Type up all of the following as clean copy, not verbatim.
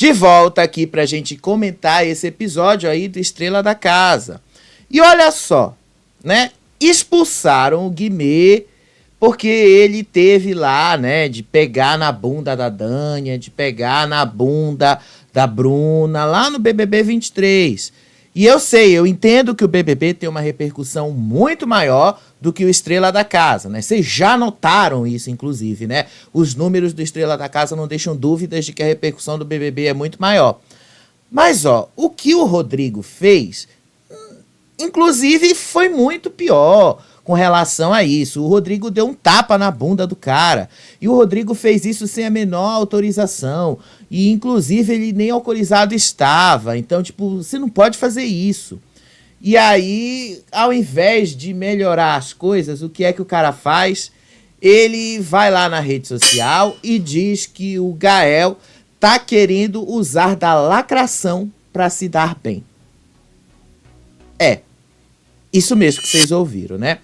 de volta aqui pra gente comentar esse episódio aí do Estrela da Casa. E olha só, né? Expulsaram o Guimê porque ele teve lá, né, de pegar na bunda da Dânia, de pegar na bunda da Bruna, lá no BBB 23. E eu sei, eu entendo que o BBB tem uma repercussão muito maior do que o Estrela da Casa, né? Vocês já notaram isso, inclusive, né? Os números do Estrela da Casa não deixam dúvidas de que a repercussão do BBB é muito maior. Mas, ó, o que o Rodrigo fez, inclusive, foi muito pior com relação a isso. O Rodrigo deu um tapa na bunda do cara. E o Rodrigo fez isso sem a menor autorização. E, inclusive, ele nem autorizado estava. Então, tipo, você não pode fazer isso. E aí, ao invés de melhorar as coisas, o que é que o cara faz? Ele vai lá na rede social e diz que o Gael tá querendo usar da lacração para se dar bem. Isso mesmo que vocês ouviram, né?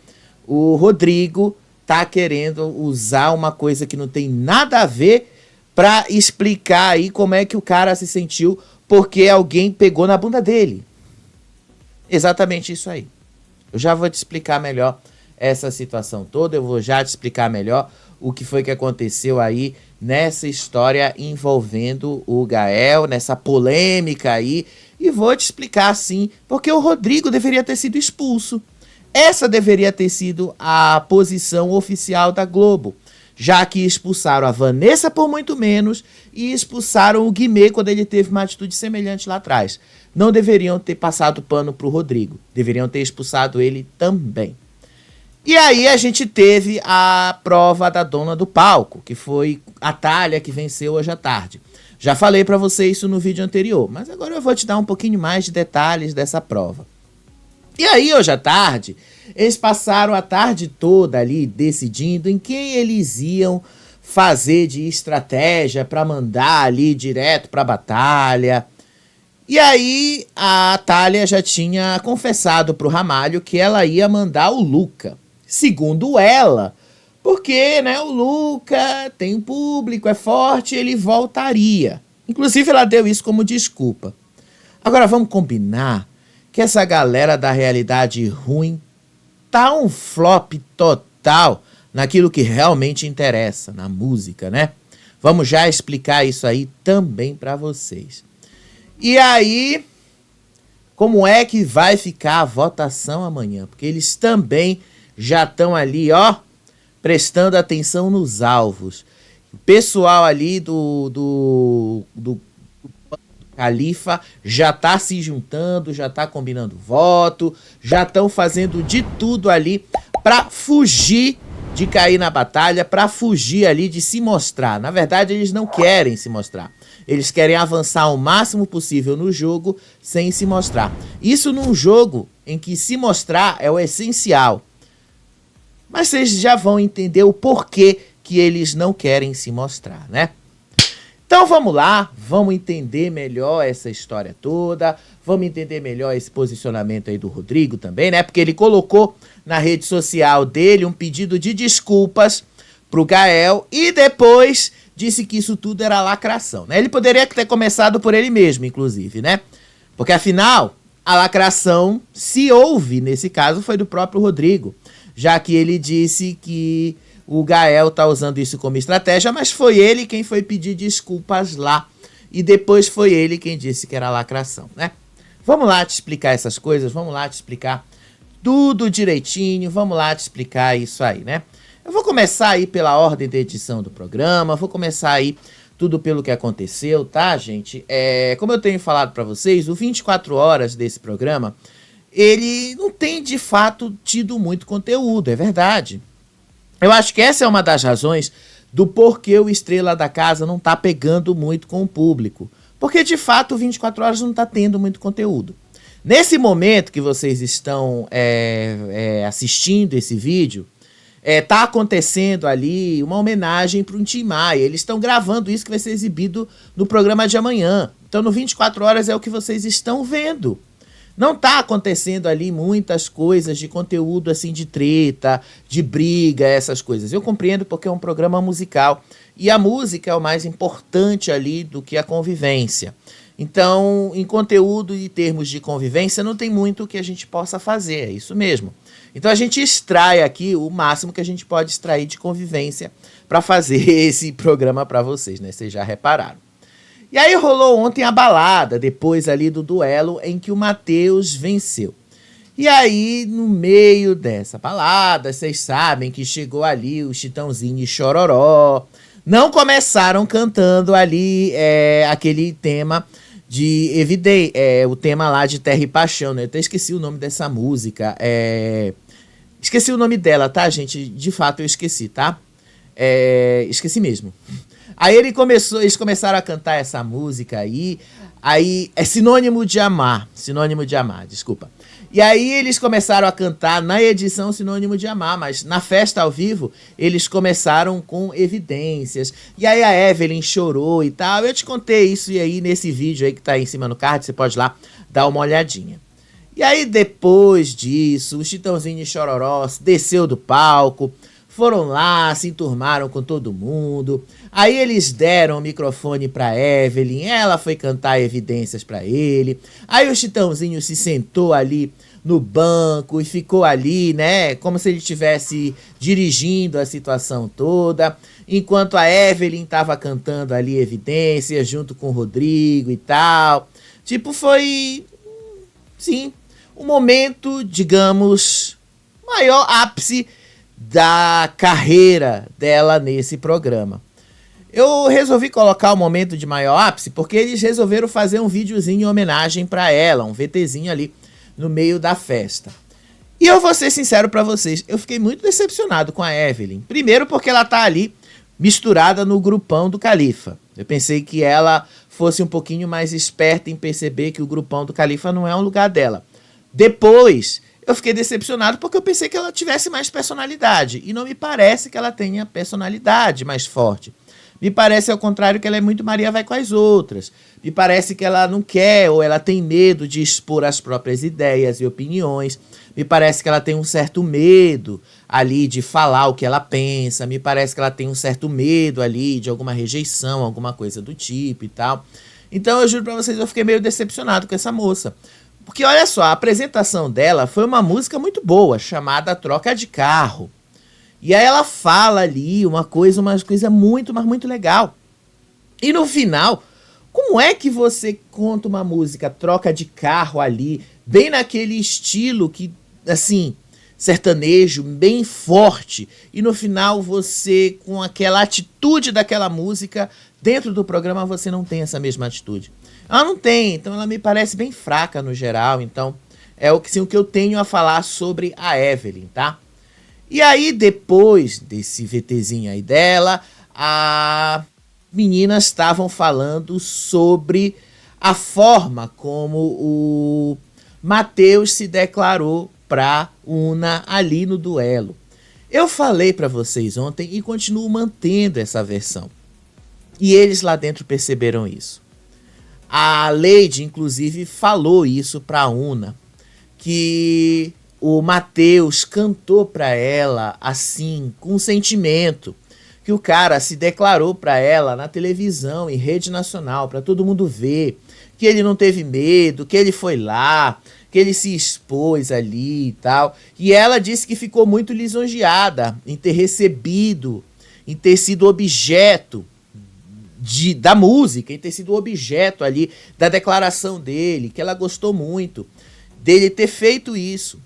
O Rodrigo tá querendo usar uma coisa que não tem nada a ver para explicar aí como é que o cara se sentiu porque alguém pegou na bunda dele. Exatamente isso aí. Eu já vou te explicar melhor essa situação toda, eu vou já te explicar melhor o que foi que aconteceu aí nessa história envolvendo o Gael, nessa polêmica aí, e vou te explicar sim, porque o Rodrigo deveria ter sido expulso. Essa deveria ter sido a posição oficial da Globo, já que expulsaram a Vanessa por muito menos e expulsaram o Guimê quando ele teve uma atitude semelhante lá atrás. Não deveriam ter passado pano pro Rodrigo, deveriam ter expulsado ele também. E aí a gente teve a prova da dona do palco, que foi a Thalia, que venceu hoje à tarde. Já falei pra você isso no vídeo anterior, mas agora eu vou te dar um pouquinho mais de detalhes dessa prova. E aí, hoje à tarde, eles passaram a tarde toda ali decidindo em quem eles iam fazer de estratégia para mandar ali direto para a batalha. E aí, a Thalia já tinha confessado pro Ramalho que ela ia mandar o Luca. Segundo ela, porque, né, o Luca tem um público, é forte, ele voltaria. Inclusive, ela deu isso como desculpa. Agora, vamos combinar que essa galera da realidade ruim tá um flop total naquilo que realmente interessa, na música, né? Vamos já explicar isso aí também para vocês. E aí, como é que vai ficar a votação amanhã? Porque eles também já estão ali, ó, prestando atenção nos alvos. O pessoal ali do Califa já tá se juntando, já tá combinando voto, já estão fazendo de tudo ali para fugir de cair na batalha, para fugir ali de se mostrar. Na verdade, eles não querem se mostrar. Eles querem avançar o máximo possível no jogo sem se mostrar. Isso num jogo em que se mostrar é o essencial. Mas vocês já vão entender o porquê que eles não querem se mostrar, né? Então vamos lá, vamos entender melhor essa história toda, vamos entender melhor esse posicionamento aí do Rodrigo também, né? Porque ele colocou na rede social dele um pedido de desculpas pro Gael e depois disse que isso tudo era lacração, né? Ele poderia ter começado por ele mesmo, inclusive, né? Porque afinal, a lacração, se houve nesse caso, foi do próprio Rodrigo, já que ele disse que o Gael tá usando isso como estratégia, mas foi ele quem foi pedir desculpas lá. E depois foi ele quem disse que era lacração, né? Vamos lá te explicar essas coisas, vamos lá te explicar tudo direitinho, vamos lá te explicar isso aí, né? Eu vou começar aí pela ordem de edição do programa, vou começar aí tudo pelo que aconteceu, tá, gente? Como eu tenho falado pra vocês, o 24 horas desse programa, ele não tem de fato tido muito conteúdo, é verdade. Eu acho que essa é uma das razões do porquê o Estrela da Casa não tá pegando muito com o público. Porque, de fato, o 24 horas não tá tendo muito conteúdo. Nesse momento que vocês estão assistindo esse vídeo, tá acontecendo ali uma homenagem para o Tim Maia. Eles estão gravando isso que vai ser exibido no programa de amanhã. Então, no 24 horas é o que vocês estão vendo. Não tá acontecendo ali muitas coisas de conteúdo assim de treta, de briga, essas coisas. Eu compreendo porque é um programa musical e a música é o mais importante ali do que a convivência. Então, em conteúdo e termos de convivência, não tem muito que a gente possa fazer, é isso mesmo. Então a gente extrai aqui o máximo que a gente pode extrair de convivência para fazer esse programa para vocês, né? Vocês já repararam. E aí rolou ontem a balada, depois ali do duelo em que o Matheus venceu. E aí, no meio dessa balada, vocês sabem que chegou ali o Chitãozinho e Chororó. Não começaram cantando ali aquele tema de Evidei, o tema lá de Terra e Paixão, né? Eu até esqueci o nome dessa música. Esqueci o nome dela, tá, gente? De fato eu esqueci, tá? Esqueci mesmo. Aí eles começaram a cantar essa música aí é Sinônimo de Amar, desculpa. E aí eles começaram a cantar na edição Sinônimo de Amar, mas na festa ao vivo eles começaram com Evidências. E aí a Evelyn chorou e tal. Eu te contei isso e aí nesse vídeo aí que tá aí em cima no card, você pode ir lá dar uma olhadinha. E aí depois disso, o Chitãozinho e Chororó desceu do palco, foram lá, se enturmaram com todo mundo. Aí eles deram o microfone pra Evelyn, ela foi cantar Evidências pra ele. Aí o Chitãozinho se sentou ali no banco e ficou ali, né, como se ele estivesse dirigindo a situação toda, enquanto a Evelyn tava cantando ali Evidências junto com o Rodrigo e tal. Tipo, foi, sim, um momento, digamos, maior ápice da carreira dela nesse programa. Eu resolvi colocar o momento de maior ápice porque eles resolveram fazer um videozinho em homenagem pra ela, um VTzinho ali no meio da festa. E eu vou ser sincero pra vocês, eu fiquei muito decepcionado com a Evelyn. Primeiro porque ela tá ali misturada no grupão do Califa. Eu pensei que ela fosse um pouquinho mais esperta em perceber que o grupão do Califa não é um lugar dela. Depois, eu fiquei decepcionado porque eu pensei que ela tivesse mais personalidade. E não me parece que ela tenha personalidade mais forte. Me parece, ao contrário, que ela é muito Maria vai com as outras. Me parece que ela não quer ou ela tem medo de expor as próprias ideias e opiniões. Me parece que ela tem um certo medo ali de falar o que ela pensa. Me parece que ela tem um certo medo ali de alguma rejeição, alguma coisa do tipo e tal. Então, eu juro pra vocês, eu fiquei meio decepcionado com essa moça. Porque, olha só, a apresentação dela foi uma música muito boa, chamada Troca de Carro. E aí ela fala ali uma coisa muito, mas muito legal. E no final, como é que você conta uma música Troca de Carro ali, bem naquele estilo que, assim, sertanejo, bem forte, e no final você, com aquela atitude daquela música, dentro do programa você não tem essa mesma atitude. Ela não tem, então ela me parece bem fraca no geral, então é o que eu tenho a falar sobre a Evelyn, tá? E aí depois desse VTzinho aí dela, as meninas estavam falando sobre a forma como o Matheus se declarou pra Una ali no duelo. Eu falei pra vocês ontem e continuo mantendo essa versão. E eles lá dentro perceberam isso. A Lady, inclusive, falou isso pra Una, que o Matheus cantou pra ela assim, com sentimento, que o cara se declarou pra ela na televisão, em rede nacional, pra todo mundo ver, que ele não teve medo, que ele foi lá, que ele se expôs ali e tal. E ela disse que ficou muito lisonjeada em ter recebido, em ter sido objeto da música, em ter sido objeto ali da declaração dele, que ela gostou muito dele ter feito isso.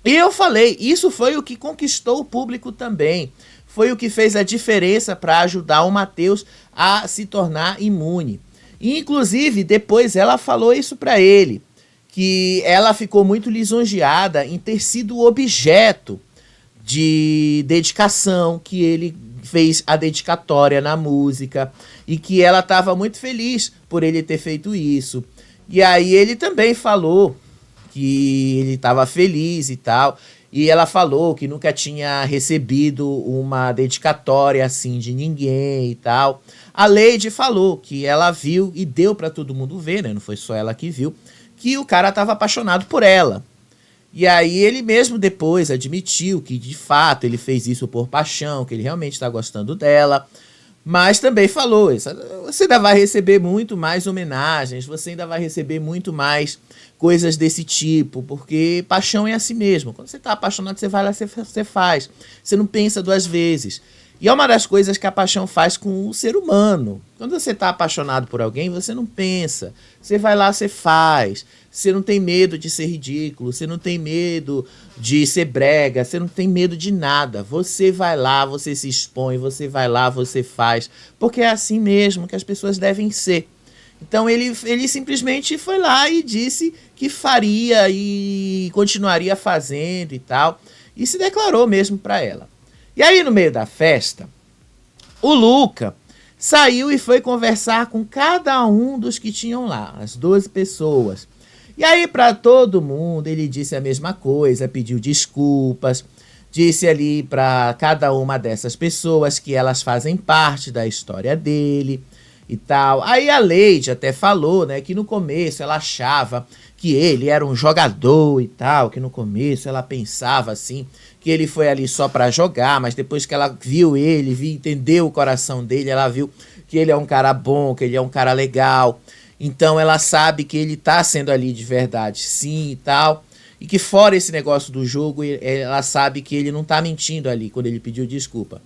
E eu falei, isso foi o que conquistou o público também. Foi o que fez a diferença para ajudar o Matheus a se tornar imune. E, inclusive, depois ela falou isso para ele, que ela ficou muito lisonjeada em ter sido objeto de dedicação, que ele fez a dedicatória na música e que ela estava muito feliz por ele ter feito isso. E aí ele também falou que ele estava feliz e tal, e ela falou que nunca tinha recebido uma dedicatória assim de ninguém e tal. A Lady falou que ela viu e deu para todo mundo ver, né? Não foi só ela que viu, que o cara estava apaixonado por ela. E aí ele mesmo depois admitiu que de fato ele fez isso por paixão, que ele realmente está gostando dela. Mas também falou, você ainda vai receber muito mais homenagens, você ainda vai receber muito mais coisas desse tipo, porque paixão é assim mesmo. Quando você está apaixonado, você vai lá, você faz. Você não pensa duas vezes. E é uma das coisas que a paixão faz com o ser humano. Quando você está apaixonado por alguém, você não pensa. Você vai lá, você faz. Você não tem medo de ser ridículo, você não tem medo de ser brega, você não tem medo de nada. Você vai lá, você se expõe, você vai lá, você faz. Porque é assim mesmo que as pessoas devem ser. Então ele simplesmente foi lá e disse que faria e continuaria fazendo e tal. E se declarou mesmo para ela. E aí, no meio da festa, o Luca saiu e foi conversar com cada um dos que tinham lá, as 12 pessoas. E aí, para todo mundo, ele disse a mesma coisa, pediu desculpas, disse ali para cada uma dessas pessoas que elas fazem parte da história dele e tal. Aí a Lady até falou, né, que no começo ela achava que ele era um jogador e tal, que no começo ela pensava assim, que ele foi ali só para jogar, mas depois que ela viu ele, entendeu o coração dele, ela viu que ele é um cara bom, que ele é um cara legal. Então ela sabe que ele tá sendo ali de verdade, sim e tal. E que fora esse negócio do jogo, ela sabe que ele não tá mentindo ali quando ele pediu desculpa.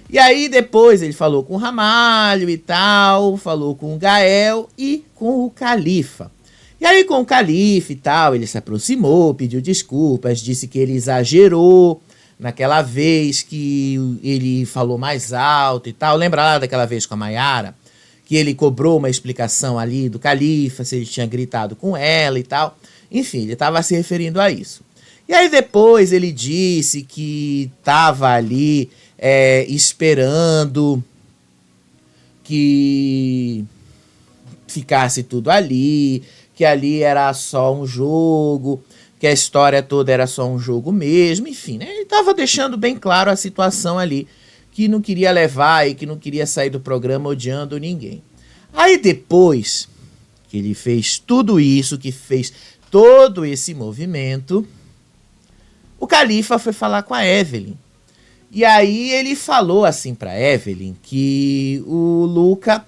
E aí depois ele falou com o Ramalho e tal, falou com o Gael e com o Califa. E aí com o Califa e tal, ele se aproximou, pediu desculpas, disse que ele exagerou naquela vez que ele falou mais alto e tal. Lembra lá daquela vez com a Mayara? Que ele cobrou uma explicação ali do Califa, se ele tinha gritado com ela e tal. Enfim, ele estava se referindo a isso. E aí depois ele disse que estava ali esperando que ficasse tudo ali, que ali era só um jogo, que a história toda era só um jogo mesmo, enfim, né? Ele estava deixando bem claro a situação ali, que não queria levar e que não queria sair do programa odiando ninguém. Aí depois que ele fez tudo isso, que fez todo esse movimento, o Califa foi falar com a Evelyn. E aí ele falou assim pra Evelyn que o Luca...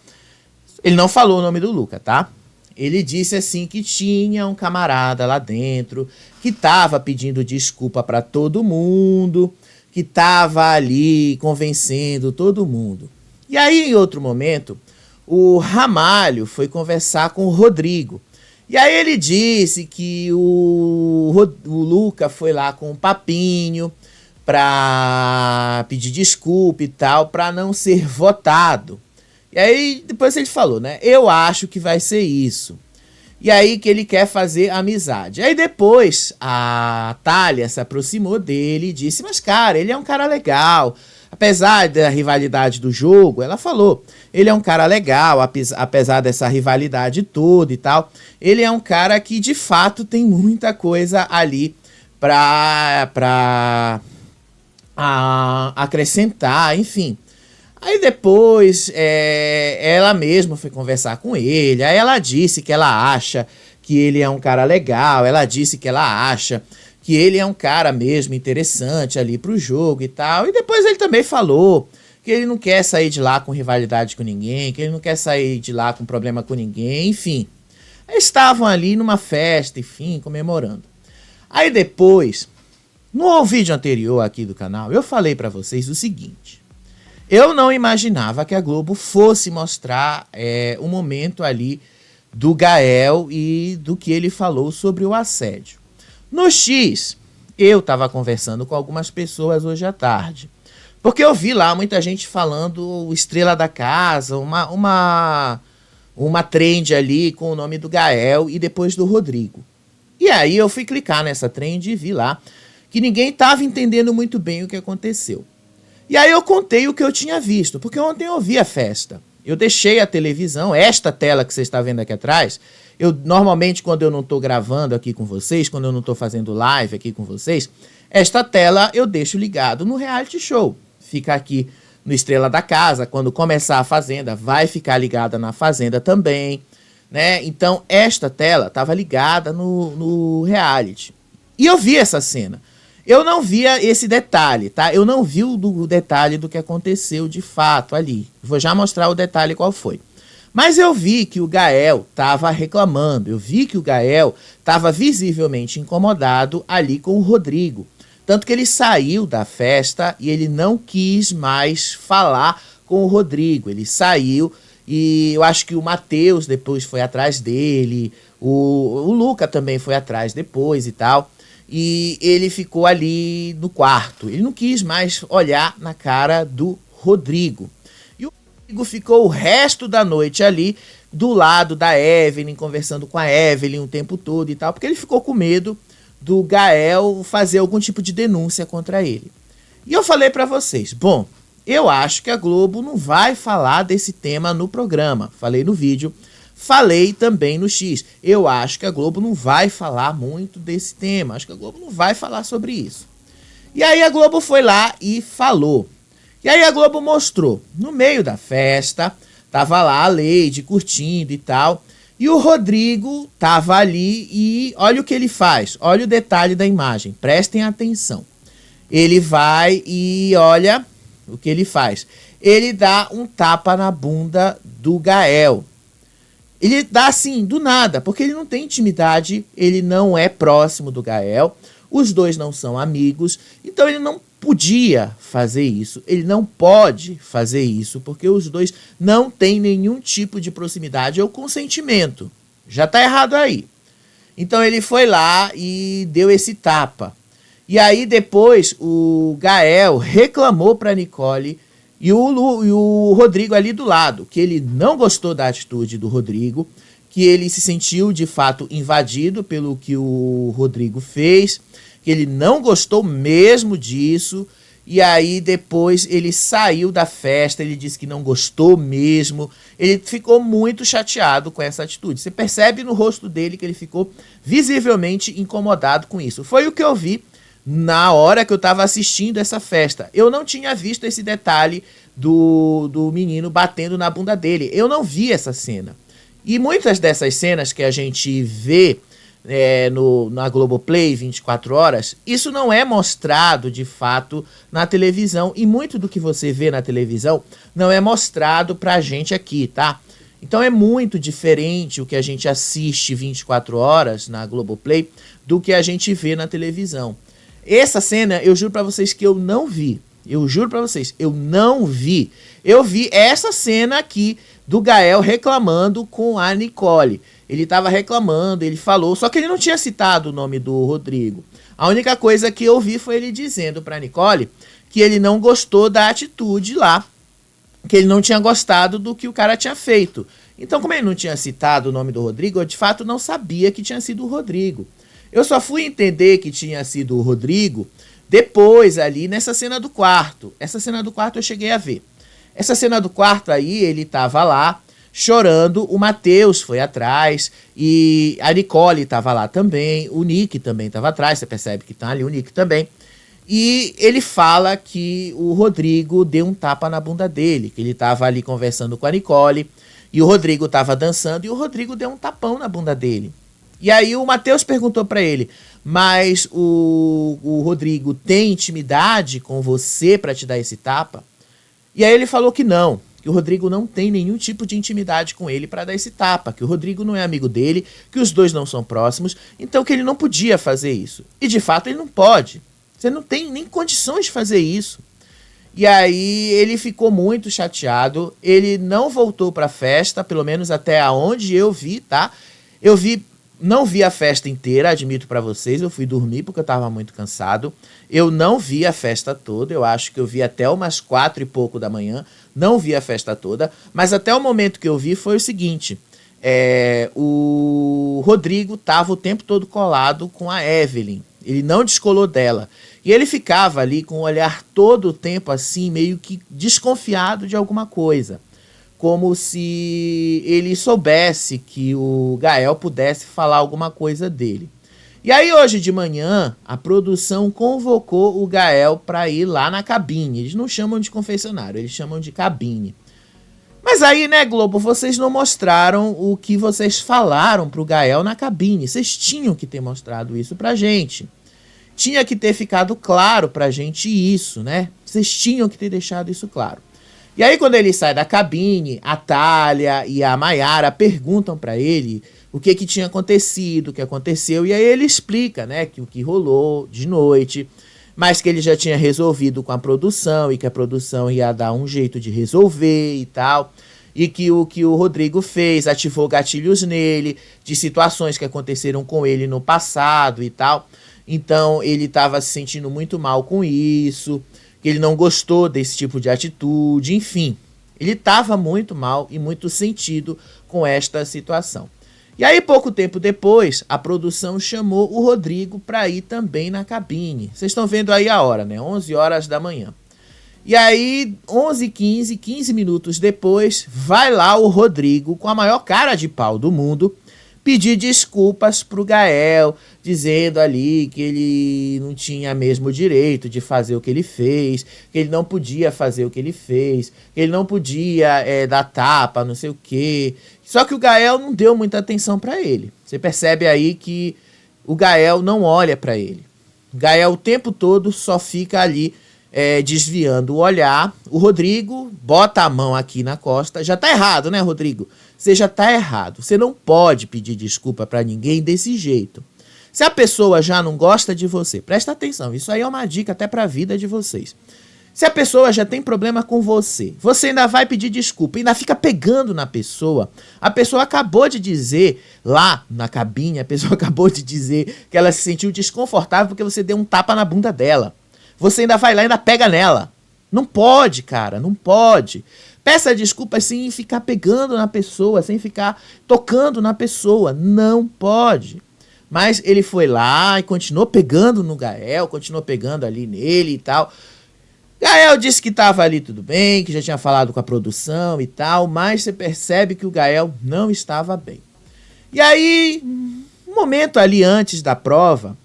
Ele não falou o nome do Luca, tá? Ele disse assim que tinha um camarada lá dentro que tava pedindo desculpa pra todo mundo, que tava ali convencendo todo mundo. E aí, em outro momento, o Ramalho foi conversar com o Rodrigo. E aí ele disse que o Luca foi lá com um papinho pra pedir desculpa e tal, pra não ser votado. E aí depois ele falou, né? Eu acho que vai ser isso. E aí que ele quer fazer amizade. Aí depois a Thalia se aproximou dele e disse, mas cara, ele é um cara legal. Apesar da rivalidade do jogo, ela falou, ele é um cara legal, apesar dessa rivalidade toda e tal. Ele é um cara que de fato tem muita coisa ali pra acrescentar, enfim. Aí depois ela mesma foi conversar com ele, aí ela disse que ela acha que ele é um cara legal, ela disse que ela acha que ele é um cara mesmo interessante ali pro jogo e tal, e depois ele também falou que ele não quer sair de lá com rivalidade com ninguém, que ele não quer sair de lá com problema com ninguém, enfim. Eles estavam ali numa festa, enfim, comemorando. Aí depois, no vídeo anterior aqui do canal, eu falei pra vocês o seguinte: eu não imaginava que a Globo fosse mostrar o momento ali do Gael e do que ele falou sobre o assédio. No X, eu estava conversando com algumas pessoas hoje à tarde, porque eu vi lá muita gente falando o Estrela da Casa, uma trend ali com o nome do Gael e depois do Rodrigo. E aí eu fui clicar nessa trend e vi lá que ninguém estava entendendo muito bem o que aconteceu. E aí eu contei o que eu tinha visto, porque ontem eu vi a festa. Eu deixei a televisão, esta tela que você está vendo aqui atrás, eu normalmente quando eu não estou gravando aqui com vocês, quando eu não estou fazendo live aqui com vocês, esta tela eu deixo ligado no reality show. Fica aqui no Estrela da Casa, quando começar a Fazenda, vai ficar ligada na Fazenda também, né? Então esta tela estava ligada no reality. E eu vi essa cena. Eu não via esse detalhe, tá? Eu não vi o detalhe do que aconteceu de fato ali. Vou já mostrar o detalhe qual foi. Mas eu vi que o Gael estava reclamando, eu vi que o Gael estava visivelmente incomodado ali com o Rodrigo. Tanto que ele saiu da festa e ele não quis mais falar com o Rodrigo. Ele saiu e eu acho que o Matheus depois foi atrás dele, o Luca também foi atrás depois e tal. E ele ficou ali no quarto. Ele não quis mais olhar na cara do Rodrigo. E o Rodrigo ficou o resto da noite ali do lado da Evelyn, conversando com a Evelyn o tempo todo e tal, porque ele ficou com medo do Gael fazer algum tipo de denúncia contra ele. E eu falei pra vocês, bom, eu acho que a Globo não vai falar desse tema no programa. Falei no vídeo. Falei também no X. Eu acho que a Globo não vai falar muito desse tema. Acho que a Globo não vai falar sobre isso. E aí a Globo foi lá e falou. E aí a Globo mostrou. No meio da festa, tava lá a Leide curtindo e tal. E o Rodrigo tava ali e olha o que ele faz. Olha o detalhe da imagem. Prestem atenção. Ele vai e olha o que ele faz. Ele dá um tapa na bunda do Gael. Ele dá assim, do nada, porque ele não tem intimidade, ele não é próximo do Gael, os dois não são amigos, então ele não podia fazer isso, ele não pode fazer isso, porque os dois não têm nenhum tipo de proximidade ou consentimento. Já tá errado aí. Então ele foi lá e deu esse tapa. E aí depois o Gael reclamou pra Nicole e o Rodrigo ali do lado, que ele não gostou da atitude do Rodrigo, que ele se sentiu de fato invadido pelo que o Rodrigo fez, que ele não gostou mesmo disso, e aí depois ele saiu da festa, ele disse que não gostou mesmo, ele ficou muito chateado com essa atitude. Você percebe no rosto dele que ele ficou visivelmente incomodado com isso. Foi o que eu vi na hora que eu estava assistindo essa festa. Eu não tinha visto esse detalhe do menino batendo na bunda dele. Eu não vi essa cena. E muitas dessas cenas que a gente vê na Globoplay 24 horas, isso não é mostrado de fato na televisão. E muito do que você vê na televisão não é mostrado pra gente aqui, tá? Então é muito diferente o que a gente assiste 24 horas na Globoplay do que a gente vê na televisão. Essa cena, eu juro pra vocês que eu não vi. Eu juro pra vocês, eu não vi. Eu vi essa cena aqui do Gael reclamando com a Nicole. Ele tava reclamando, ele falou, só que ele não tinha citado o nome do Rodrigo. A única coisa que eu vi foi ele dizendo pra Nicole que ele não gostou da atitude lá, que ele não tinha gostado do que o cara tinha feito. Então, como ele não tinha citado o nome do Rodrigo, eu de fato não sabia que tinha sido o Rodrigo. Eu só fui entender que tinha sido o Rodrigo depois ali nessa cena do quarto. Essa cena do quarto eu cheguei a ver. Essa cena do quarto aí, ele tava lá chorando, o Matheus foi atrás e a Nicole tava lá também, o Nick também tava atrás, você percebe que tá ali o Nick também. E ele fala que o Rodrigo deu um tapa na bunda dele, que ele tava ali conversando com a Nicole e o Rodrigo tava dançando e o Rodrigo deu um tapão na bunda dele. E aí o Matheus perguntou pra ele, mas o Rodrigo tem intimidade com você pra te dar esse tapa? E aí ele falou que não, que o Rodrigo não tem nenhum tipo de intimidade com ele pra dar esse tapa, que o Rodrigo não é amigo dele, que os dois não são próximos, então que ele não podia fazer isso. E de fato ele não pode. Você não tem nem condições de fazer isso. E aí ele ficou muito chateado, ele não voltou pra festa, pelo menos até onde eu vi, tá? Não vi a festa inteira, admito pra vocês, eu fui dormir porque eu tava muito cansado. Eu não vi a festa toda, eu acho que eu vi até umas 4 e pouco da manhã, não vi a festa toda, mas até o momento que eu vi foi o seguinte, o Rodrigo tava o tempo todo colado com a Evelyn, ele não descolou dela. E ele ficava ali com o olhar todo o tempo assim, meio que desconfiado de alguma coisa. Como se ele soubesse que o Gael pudesse falar alguma coisa dele. E aí hoje de manhã, a produção convocou o Gael para ir lá na cabine. Eles não chamam de confessionário, eles chamam de cabine. Mas aí, né, Globo, vocês não mostraram o que vocês falaram pro Gael na cabine. Vocês tinham que ter mostrado isso pra gente. Tinha que ter ficado claro pra gente isso, né? Vocês tinham que ter deixado isso claro. E aí, quando ele sai da cabine, a Thalia e a Mayara perguntam pra ele o que tinha acontecido, o que aconteceu, e aí ele explica, né, que o que rolou de noite, mas que ele já tinha resolvido com a produção e que a produção ia dar um jeito de resolver e tal, e que o Rodrigo fez ativou gatilhos nele, de situações que aconteceram com ele no passado e tal. Então ele estava se sentindo muito mal com isso, que ele não gostou desse tipo de atitude, enfim. Ele estava muito mal e muito sentido com esta situação. E aí, pouco tempo depois, a produção chamou o Rodrigo para ir também na cabine. Vocês estão vendo aí a hora, né? 11 horas da manhã. E aí, 11h15, 15 minutos depois, vai lá o Rodrigo, com a maior cara de pau do mundo, pedir desculpas pro Gael, dizendo ali que ele não tinha mesmo o direito de fazer o que ele fez, que ele não podia fazer o que ele fez, que ele não podia dar tapa, não sei o quê. Só que o Gael não deu muita atenção para ele. Você percebe aí que o Gael não olha para ele. O Gael o tempo todo só fica ali desviando o olhar. O Rodrigo bota a mão aqui na costa. Já tá errado, né, Rodrigo? Você já tá errado. Você não pode pedir desculpa para ninguém desse jeito. Se a pessoa já não gosta de você, presta atenção, isso aí é uma dica até para a vida de vocês. Se a pessoa já tem problema com você, você ainda vai pedir desculpa, ainda fica pegando na pessoa. A pessoa acabou de dizer lá na cabine, a pessoa acabou de dizer que ela se sentiu desconfortável porque você deu um tapa na bunda dela. Você ainda vai lá e ainda pega nela. Não pode, cara, não pode. Peça desculpa sem ficar pegando na pessoa, sem ficar tocando na pessoa. Não pode. Mas ele foi lá e continuou pegando no Gael, continuou pegando ali nele e tal. Gael disse que estava ali tudo bem, que já tinha falado com a produção e tal, mas você percebe que o Gael não estava bem. E aí, um momento ali antes da prova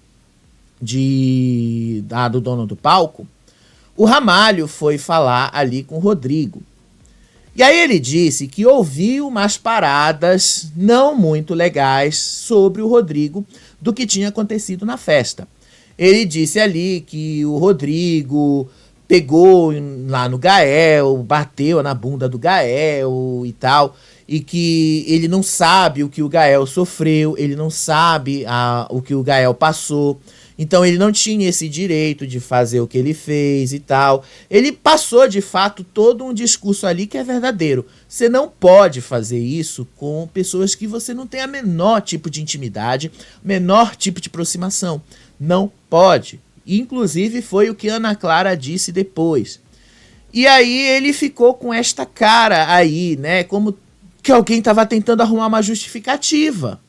do dono do palco, o Ramalho foi falar ali com o Rodrigo. E aí ele disse que ouviu umas paradas não muito legais sobre o Rodrigo do que tinha acontecido na festa. Ele disse ali que o Rodrigo pegou lá no Gael, bateu na bunda do Gael e tal, e que ele não sabe o que o Gael sofreu, ele não sabe o que o Gael passou, então ele não tinha esse direito de fazer o que ele fez e tal. Ele passou, de fato, todo um discurso ali que é verdadeiro. Você não pode fazer isso com pessoas que você não tem a menor tipo de intimidade, menor tipo de aproximação. Não pode. Inclusive foi o que Ana Clara disse depois. E aí ele ficou com esta cara aí, né? Como que alguém estava tentando arrumar uma justificativa.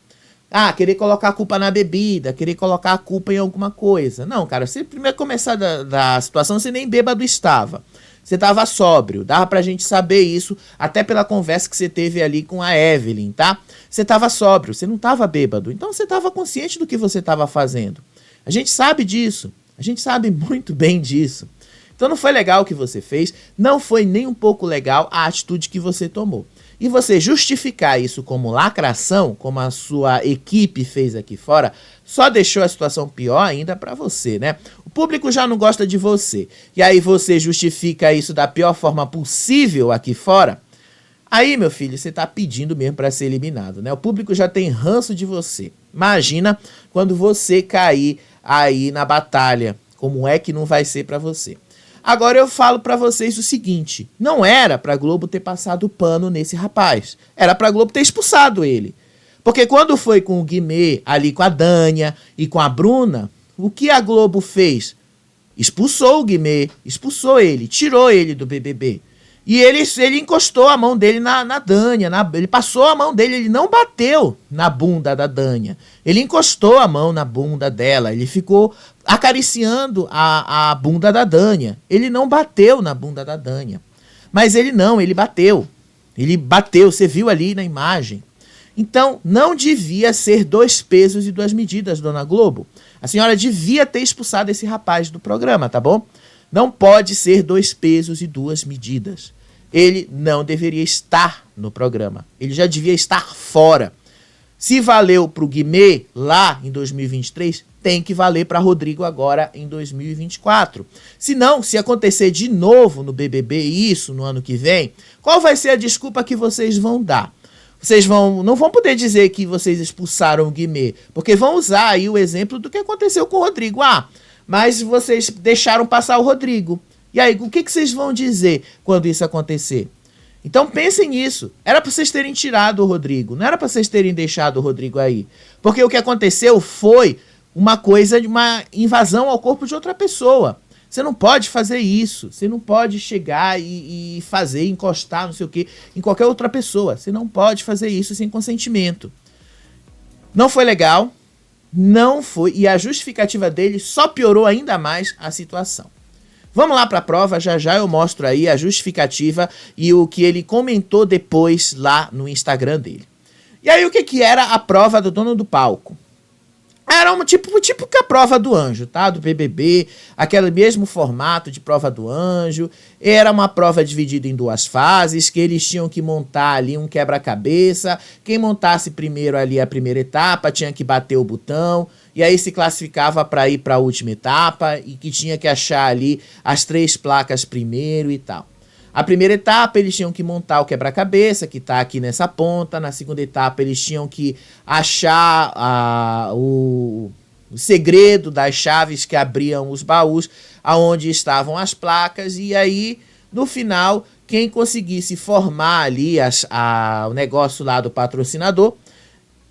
Querer colocar a culpa na bebida, querer colocar a culpa em alguma coisa. Não, cara, você primeiro começar da situação, você nem bêbado estava. Você estava sóbrio, dava pra gente saber isso, até pela conversa que você teve ali com a Evelyn, tá? Você estava sóbrio, você não estava bêbado. Então você estava consciente do que você estava fazendo. A gente sabe disso. A gente sabe muito bem disso. Então não foi legal o que você fez, não foi nem um pouco legal a atitude que você tomou. E você justificar isso como lacração, como a sua equipe fez aqui fora, só deixou a situação pior ainda para você, né? O público já não gosta de você. E aí você justifica isso da pior forma possível aqui fora. Aí, meu filho, você tá pedindo mesmo para ser eliminado, né? O público já tem ranço de você. Imagina quando você cair aí na batalha, como é que não vai ser para você. Agora eu falo pra vocês o seguinte, não era pra Globo ter passado o pano nesse rapaz, era pra Globo ter expulsado ele. Porque quando foi com o Guimê, ali com a Dânia e com a Bruna, o que a Globo fez? Expulsou o Guimê, expulsou ele, tirou ele do BBB. E ele encostou a mão dele na Dânia, ele passou a mão dele, ele não bateu na bunda da Dânia. Ele encostou a mão na bunda dela, ele ficou acariciando a bunda da Dânia. Ele não bateu na bunda da Dânia. Mas ele bateu. Ele bateu, você viu ali na imagem. Então, não devia ser 2 pesos e 2 medidas, dona Globo. A senhora devia ter expulsado esse rapaz do programa, tá bom? Não pode ser 2 pesos e 2 medidas. Ele não deveria estar no programa. Ele já devia estar fora. Se valeu pro Guimê lá em 2023, tem que valer para Rodrigo agora em 2024. Se não, se acontecer de novo no BBB isso no ano que vem, qual vai ser a desculpa que vocês vão dar? Vocês não vão poder dizer que vocês expulsaram o Guimê, porque vão usar aí o exemplo do que aconteceu com o Rodrigo. Mas vocês deixaram passar o Rodrigo. E aí, o que vocês vão dizer quando isso acontecer? Então pensem nisso. Era para vocês terem tirado o Rodrigo, não era para vocês terem deixado o Rodrigo aí. Porque o que aconteceu foi uma coisa de uma invasão ao corpo de outra pessoa. Você não pode fazer isso. Você não pode chegar e fazer, encostar, não sei o quê, em qualquer outra pessoa. Você não pode fazer isso sem consentimento. Não foi legal. Não foi. E a justificativa dele só piorou ainda mais a situação. Vamos lá para a prova. Já já eu mostro aí a justificativa e o que ele comentou depois lá no Instagram dele. E aí o que era a prova do dono do palco? Era uma tipo que a prova do anjo, tá? Do BBB, aquele mesmo formato de prova do anjo. Era uma prova dividida em duas fases, que eles tinham que montar ali um quebra-cabeça. Quem montasse primeiro ali a primeira etapa tinha que bater o botão. E aí se classificava para ir para a última etapa e que tinha que achar ali as 3 placas primeiro e tal. A primeira etapa eles tinham que montar o quebra-cabeça, que está aqui nessa ponta. Na segunda etapa eles tinham que achar o segredo das chaves que abriam os baús, aonde estavam as placas. E aí, no final, quem conseguisse formar ali o negócio lá do patrocinador,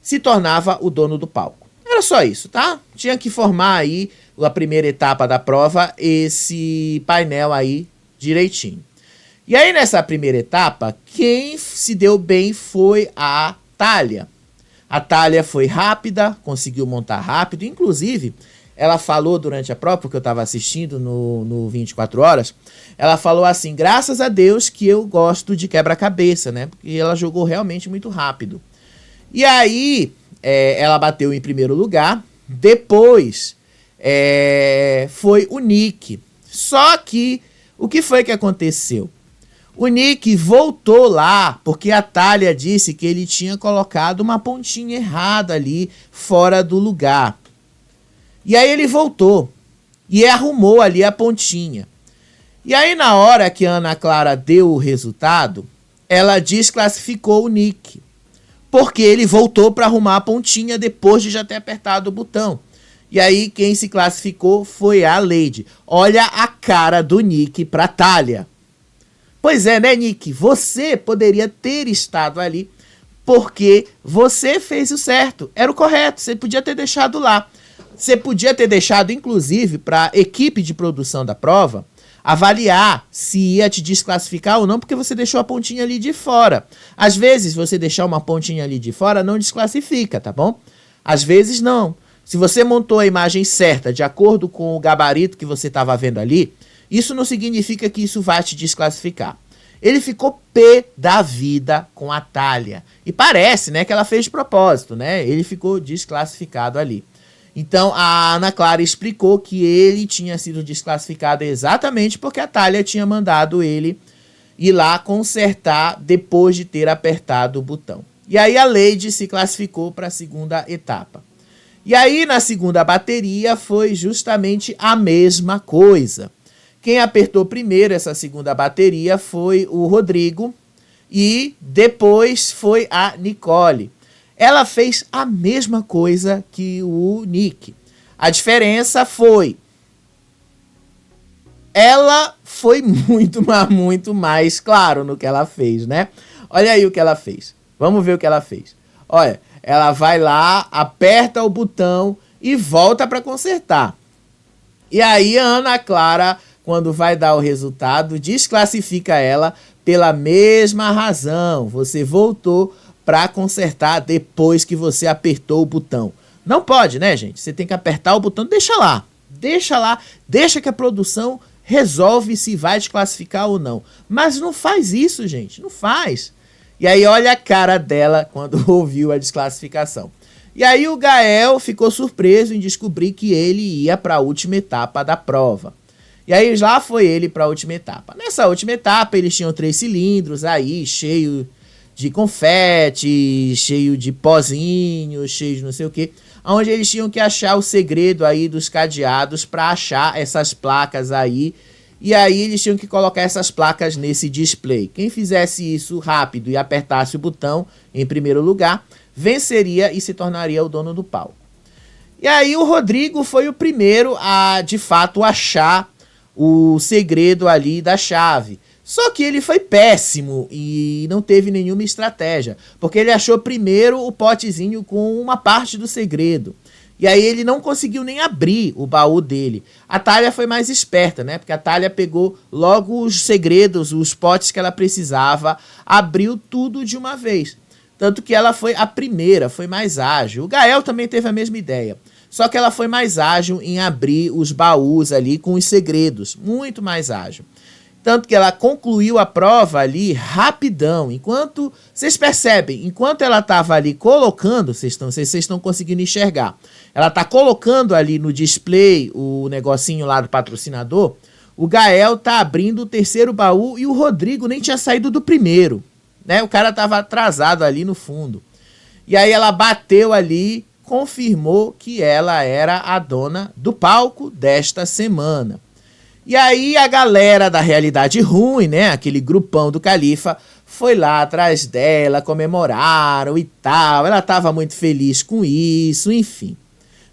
se tornava o dono do palco. Era só isso, tá? Tinha que formar aí, a primeira etapa da prova, esse painel aí direitinho. E aí, nessa primeira etapa, quem se deu bem foi a Thalia. A Thalia foi rápida, conseguiu montar rápido. Inclusive, ela falou durante a prova, porque eu estava assistindo no 24 Horas, ela falou assim, graças a Deus que eu gosto de quebra-cabeça, né? Porque ela jogou realmente muito rápido. E aí, ela bateu em primeiro lugar. Depois, foi o Nick. Só que, o que foi que aconteceu? O Nick voltou lá, porque a Thalia disse que ele tinha colocado uma pontinha errada ali, fora do lugar. E aí ele voltou e arrumou ali a pontinha. E aí na hora que a Ana Clara deu o resultado, ela desclassificou o Nick, porque ele voltou para arrumar a pontinha depois de já ter apertado o botão. E aí quem se classificou foi a Lady. Olha a cara do Nick pra Thalia. Pois é, né, Nick? Você poderia ter estado ali porque você fez o certo. Era o correto. Você podia ter deixado lá. Você podia ter deixado, inclusive, para a equipe de produção da prova avaliar se ia te desclassificar ou não, porque você deixou a pontinha ali de fora. Às vezes, você deixar uma pontinha ali de fora não desclassifica, tá bom? Às vezes, não. Se você montou a imagem certa, de acordo com o gabarito que você estava vendo ali, isso não significa que isso vai te desclassificar. Ele ficou pé da vida com a Thalia. E parece, né, que ela fez de propósito, né? Ele ficou desclassificado ali. Então, a Ana Clara explicou que ele tinha sido desclassificado exatamente porque a Thalia tinha mandado ele ir lá consertar depois de ter apertado o botão. E aí a Lady se classificou para a segunda etapa. E aí, na segunda bateria, foi justamente a mesma coisa. Quem apertou primeiro essa segunda bateria foi o Rodrigo e depois foi a Nicole. Ela fez a mesma coisa que o Nick. A diferença foi... ela foi muito mais claro no que ela fez, né? Olha aí o que ela fez. Vamos ver o que ela fez. Olha, ela vai lá, aperta o botão e volta para consertar. E aí a Ana Clara, quando vai dar o resultado, desclassifica ela pela mesma razão. Você voltou para consertar depois que você apertou o botão. Não pode, né, gente? Você tem que apertar o botão, deixa lá, deixa que a produção resolve se vai desclassificar ou não. Mas não faz isso, gente, não faz. E aí olha a cara dela quando ouviu a desclassificação. E aí o Gael ficou surpreso em descobrir que ele ia para a última etapa da prova. E aí lá foi ele para a última etapa. Nessa última etapa eles tinham 3 cilindros aí, cheio de confete, cheio de pozinho, cheio de não sei o que, onde eles tinham que achar o segredo aí dos cadeados para achar essas placas aí. E aí eles tinham que colocar essas placas nesse display. Quem fizesse isso rápido e apertasse o botão em primeiro lugar, venceria e se tornaria o dono do palco. E aí o Rodrigo foi o primeiro a, de fato, achar o segredo ali da chave. Só que ele foi péssimo e não teve nenhuma estratégia, porque ele achou primeiro o potezinho com uma parte do segredo. E aí ele não conseguiu nem abrir o baú dele. A Thalia foi mais esperta, né? Porque a Thalia pegou logo os segredos, os potes que ela precisava, abriu tudo de uma vez. Tanto que ela foi a primeira, foi mais ágil. O Gael também teve a mesma ideia. Só que ela foi mais ágil em abrir os baús ali com os segredos. Muito mais ágil. Tanto que ela concluiu a prova ali rapidão. Enquanto, vocês percebem, enquanto ela estava ali colocando, vocês estão conseguindo enxergar, ela está colocando ali no display o negocinho lá do patrocinador, o Gael tá abrindo o terceiro baú e o Rodrigo nem tinha saído do primeiro, né? O cara estava atrasado ali no fundo. E aí ela bateu ali, confirmou que ela era a dona do palco desta semana. E aí a galera da Realidade Ruim, né, aquele grupão do Califa, foi lá atrás dela, comemoraram e tal. Ela estava muito feliz com isso, enfim,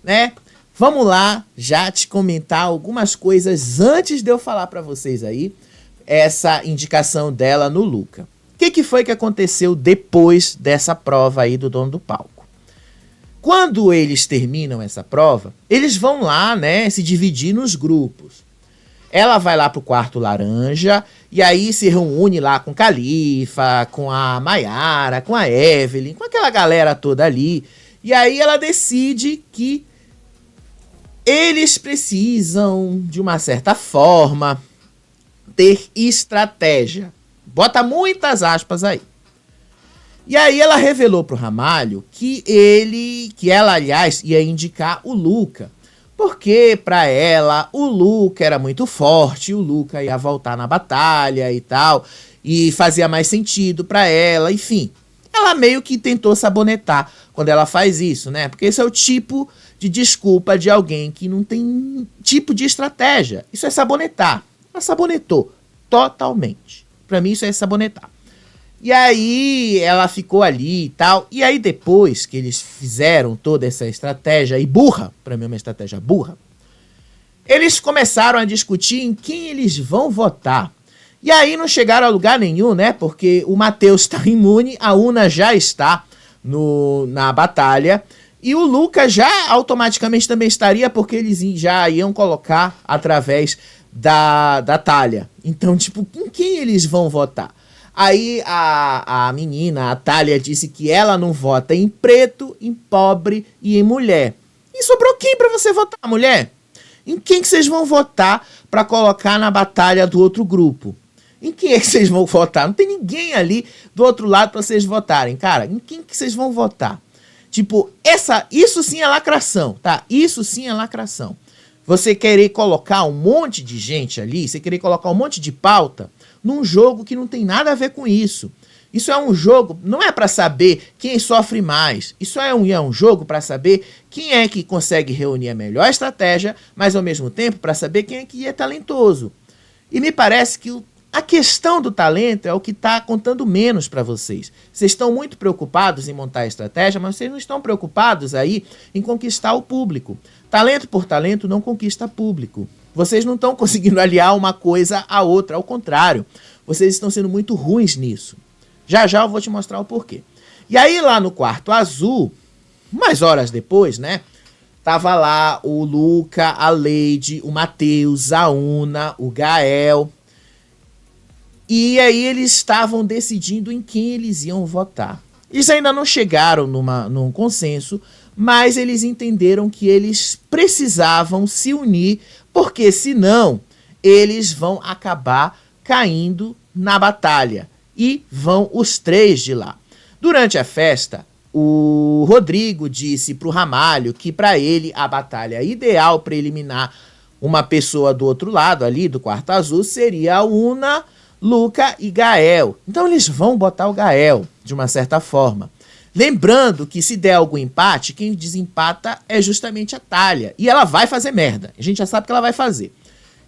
né? Vamos lá já te comentar algumas coisas antes de eu falar para vocês aí essa indicação dela no Luca. O que foi que aconteceu depois dessa prova aí do dono do palco? Quando eles terminam essa prova, eles vão lá, né, se dividir nos grupos. Ela vai lá pro quarto laranja e aí se reúne lá com o Califa, com a Mayara, com a Evelyn, com aquela galera toda ali. E aí ela decide que eles precisam, de uma certa forma, ter estratégia. Bota muitas aspas aí. E aí ela revelou pro Ramalho que ela, aliás, ia indicar o Luca. Porque para ela o Luca era muito forte, o Luca ia voltar na batalha e tal, e fazia mais sentido para ela, enfim. Ela meio que tentou sabonetar quando ela faz isso, né? Porque esse é o tipo de desculpa de alguém que não tem tipo de estratégia. Isso é sabonetar. Ela sabonetou totalmente. Para mim isso é sabonetar. E aí ela ficou ali e tal. E aí depois que eles fizeram toda essa estratégia, e burra, pra mim é uma estratégia burra, eles começaram a discutir em quem eles vão votar. E aí não chegaram a lugar nenhum, né? Porque o Matheus está imune, a Una já está na batalha. E o Luca já automaticamente também estaria, porque eles já iam colocar através da Thalia. Então, tipo, em quem eles vão votar? Aí a menina, a Thalia, disse que ela não vota em preto, em pobre e em mulher. E sobrou quem pra você votar, mulher? Em quem que vocês vão votar pra colocar na batalha do outro grupo? Em quem é que vocês vão votar? Não tem ninguém ali do outro lado pra vocês votarem, cara. Em quem que vocês vão votar? Tipo, isso sim é lacração, tá? Isso sim é lacração. Você querer colocar um monte de gente ali, você querer colocar um monte de pauta num jogo que não tem nada a ver com isso. Isso é um jogo, não é para saber quem sofre mais. Isso é um jogo para saber quem é que consegue reunir a melhor estratégia, mas ao mesmo tempo para saber quem é que é talentoso. E me parece que a questão do talento é o que está contando menos para vocês. Vocês estão muito preocupados em montar a estratégia, mas vocês não estão preocupados aí em conquistar o público. Talento por talento não conquista público. Vocês não estão conseguindo aliar uma coisa à outra, ao contrário. Vocês estão sendo muito ruins nisso. Já já eu vou te mostrar o porquê. E aí lá no quarto azul, umas horas depois, né? Tava lá o Luca, a Lady, o Matheus, a Una, o Gael. E aí eles estavam decidindo em quem eles iam votar. Eles ainda não chegaram num consenso, mas eles entenderam que eles precisavam se unir, porque senão eles vão acabar caindo na batalha. E vão os três de lá. Durante a festa, o Rodrigo disse pro Ramalho que para ele a batalha ideal para eliminar uma pessoa do outro lado ali, do quarto azul, seria a Una Luca e Gael. Então eles vão botar o Gael, de uma certa forma. Lembrando que se der algum empate, quem desempata é justamente a Thalia. E ela vai fazer merda. A gente já sabe que ela vai fazer.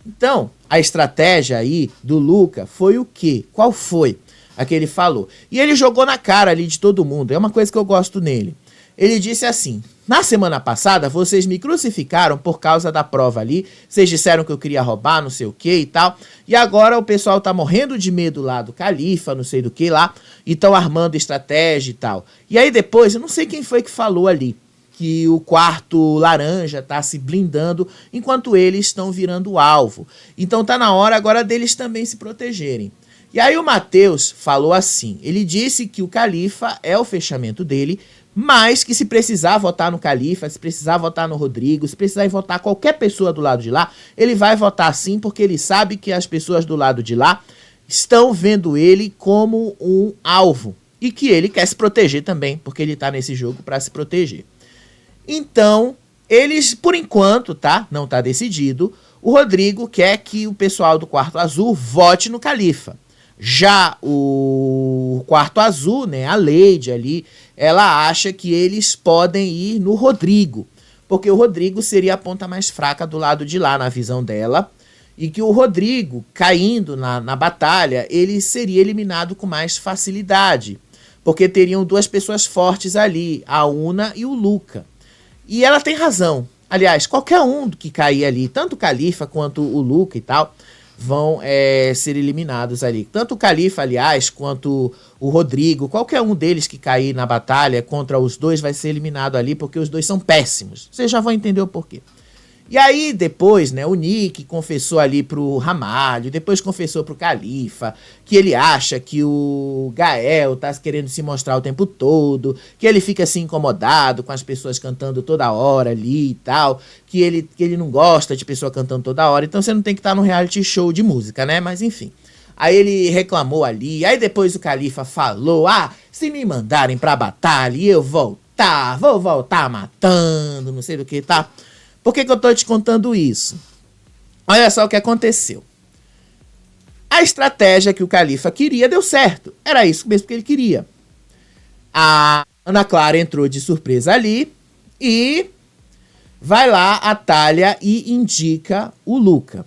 Então, a estratégia aí do Luca foi o quê? Qual foi a que ele falou? E ele jogou na cara ali de todo mundo. É uma coisa que eu gosto nele. Ele disse assim: na semana passada vocês me crucificaram por causa da prova ali, vocês disseram que eu queria roubar, não sei o que e tal, e agora o pessoal tá morrendo de medo lá do califa, não sei do que lá, e estão armando estratégia e tal. E aí depois, eu não sei quem foi que falou ali, que o quarto laranja tá se blindando enquanto eles estão virando alvo. Então tá na hora agora deles também se protegerem. E aí o Matheus falou assim, ele disse que o califa é o fechamento dele, mas que se precisar votar no Califa, se precisar votar no Rodrigo, se precisar votar qualquer pessoa do lado de lá, ele vai votar sim, porque ele sabe que as pessoas do lado de lá estão vendo ele como um alvo. E que ele quer se proteger também, porque ele tá nesse jogo para se proteger. Então, eles, por enquanto, tá? Não tá decidido. O Rodrigo quer que o pessoal do Quarto Azul vote no Califa. Já o Quarto Azul, né, a Lady ali, ela acha que eles podem ir no Rodrigo, porque o Rodrigo seria a ponta mais fraca do lado de lá, na visão dela, e que o Rodrigo, caindo na batalha, ele seria eliminado com mais facilidade, porque teriam duas pessoas fortes ali, a Una e o Luca. E ela tem razão. Aliás, qualquer um que cair ali, tanto o Califa quanto o Luca e tal, vão ser eliminados ali. Tanto o Califa, aliás, quanto o Rodrigo, qualquer um deles que cair na batalha contra os dois vai ser eliminado ali, porque os dois são péssimos. Vocês já vão entender o porquê. E aí, depois, né, o Nick confessou ali pro Ramalho, depois confessou pro Califa, que ele acha que o Gael tá querendo se mostrar o tempo todo, que ele fica assim incomodado com as pessoas cantando toda hora ali e tal, que ele não gosta de pessoa cantando toda hora, então você não tem que estar no reality show de música, né, mas enfim. Aí ele reclamou ali, aí depois o Califa falou, se me mandarem pra batalha e eu vou voltar matando, não sei do que, tá? Por que eu tô te contando isso? Olha só o que aconteceu. A estratégia que o Califa queria deu certo. Era isso mesmo que ele queria. A Ana Clara entrou de surpresa ali e vai lá a Thalia e indica o Luca.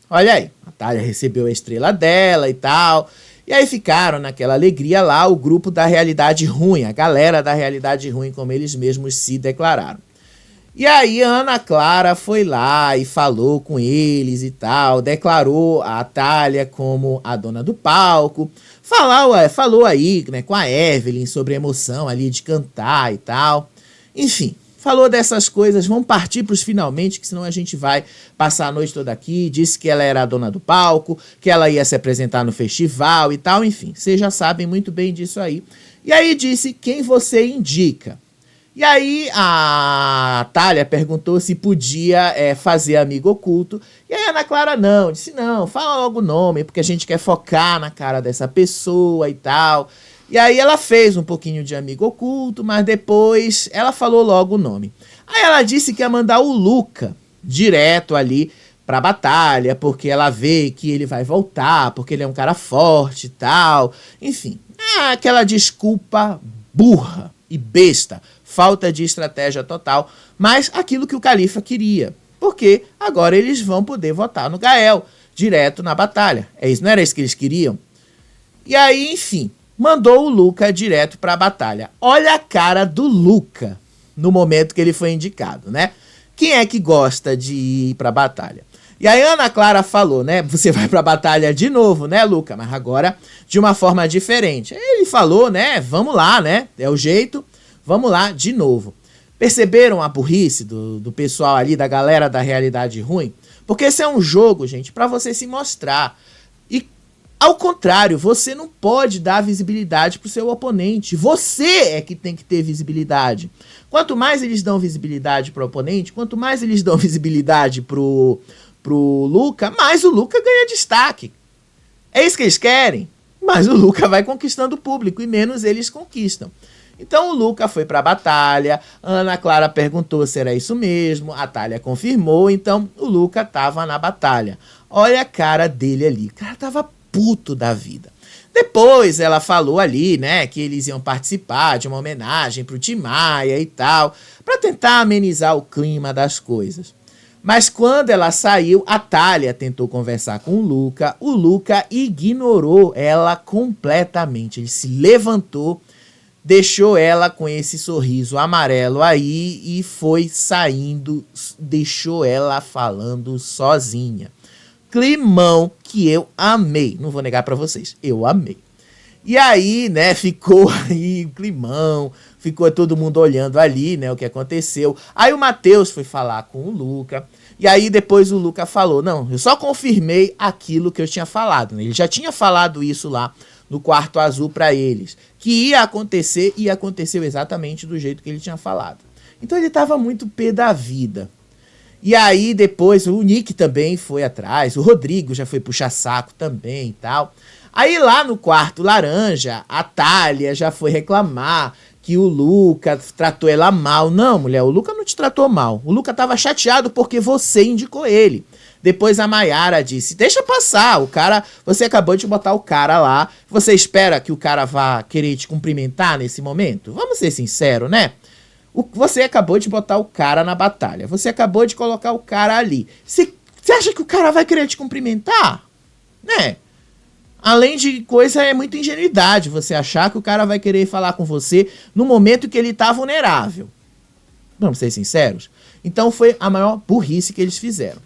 Olha aí, a Thalia recebeu a estrela dela e tal. E aí ficaram naquela alegria lá o grupo da realidade ruim, a galera da realidade ruim, como eles mesmos se declararam. E aí a Ana Clara foi lá e falou com eles e tal, declarou a Thalia como a dona do palco, falou aí, né, com a Evelyn sobre a emoção ali de cantar e tal. Enfim, falou dessas coisas, vamos partir para os finalmente, que senão a gente vai passar a noite toda aqui. Disse que ela era a dona do palco, que ela ia se apresentar no festival e tal, enfim, vocês já sabem muito bem disso aí. E aí disse quem você indica. E aí a Thalia perguntou se podia fazer amigo oculto. E aí a Ana Clara não, disse não, fala logo o nome, porque a gente quer focar na cara dessa pessoa e tal. E aí ela fez um pouquinho de amigo oculto, mas depois ela falou logo o nome. Aí ela disse que ia mandar o Luca direto ali pra batalha, porque ela vê que ele vai voltar, porque ele é um cara forte e tal. Enfim, aquela desculpa burra e besta. Falta de estratégia total, mas aquilo que o Califa queria, porque agora eles vão poder votar no Gael, direto na batalha. É isso, não era isso que eles queriam? E aí, enfim, mandou o Luca direto para a batalha. Olha a cara do Luca no momento que ele foi indicado, né? Quem é que gosta de ir para a batalha? E aí a Ana Clara falou, né? Você vai pra batalha de novo, né, Luca? Mas agora de uma forma diferente. Ele falou, né? Vamos lá, né? É o jeito. Vamos lá, de novo. Perceberam a burrice do pessoal ali, da galera da realidade ruim? Porque esse é um jogo, gente, pra você se mostrar. E, ao contrário, você não pode dar visibilidade pro seu oponente. Você é que tem que ter visibilidade. Quanto mais eles dão visibilidade pro oponente, quanto mais eles dão visibilidade pro Luca, mais o Luca ganha destaque. É isso que eles querem. Mas o Luca vai conquistando o público e menos eles conquistam. Então o Luca foi pra batalha, a Ana Clara perguntou se era isso mesmo, a Thalia confirmou, então o Luca tava na batalha. Olha a cara dele ali, o cara tava puto da vida. Depois ela falou ali, né, que eles iam participar de uma homenagem pro Tim Maia e tal, para tentar amenizar o clima das coisas. Mas quando ela saiu, a Thalia tentou conversar com o Luca ignorou ela completamente. Ele se levantou, deixou ela com esse sorriso amarelo aí e foi saindo, deixou ela falando sozinha. Climão que eu amei, não vou negar pra vocês, eu amei. E aí, né, ficou aí o climão, ficou todo mundo olhando ali, né, o que aconteceu. Aí o Matheus foi falar com o Luca, e aí depois o Luca falou, não, eu só confirmei aquilo que eu tinha falado, né? Ele já tinha falado isso lá no quarto azul pra eles, que ia acontecer e aconteceu exatamente do jeito que ele tinha falado. Então ele tava muito pé da vida. E aí depois o Nick também foi atrás, o Rodrigo já foi puxar saco também e tal. Aí lá no quarto laranja, a Thalia já foi reclamar que o Luca tratou ela mal. Não, mulher, o Luca não te tratou mal. O Luca tava chateado porque você indicou ele. Depois a Mayara disse, deixa passar, o cara, você acabou de botar o cara lá, você espera que o cara vá querer te cumprimentar nesse momento? Vamos ser sinceros, né? Você acabou de botar o cara na batalha. Você acabou de colocar o cara ali. Você acha que o cara vai querer te cumprimentar? Né? Além de coisa, é muita ingenuidade você achar que o cara vai querer falar com você no momento que ele tá vulnerável. Vamos ser sinceros? Então foi a maior burrice que eles fizeram.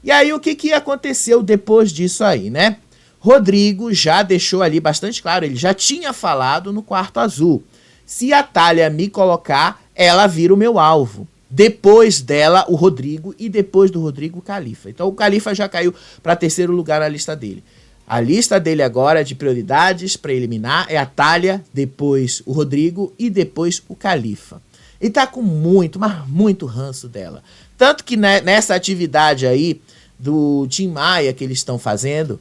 E aí o que aconteceu depois disso aí, né? Rodrigo já deixou ali bastante claro, ele já tinha falado no quarto azul. Se a Thalia me colocar, ela vira o meu alvo. Depois dela, o Rodrigo e depois do Rodrigo, o Califa. Então o Califa já caiu para terceiro lugar na lista dele. A lista dele agora de prioridades para eliminar é a Thalia, depois o Rodrigo e depois o Califa. Ele tá com muito, mas muito ranço dela. Tanto que nessa atividade aí do Tim Maia que eles estão fazendo,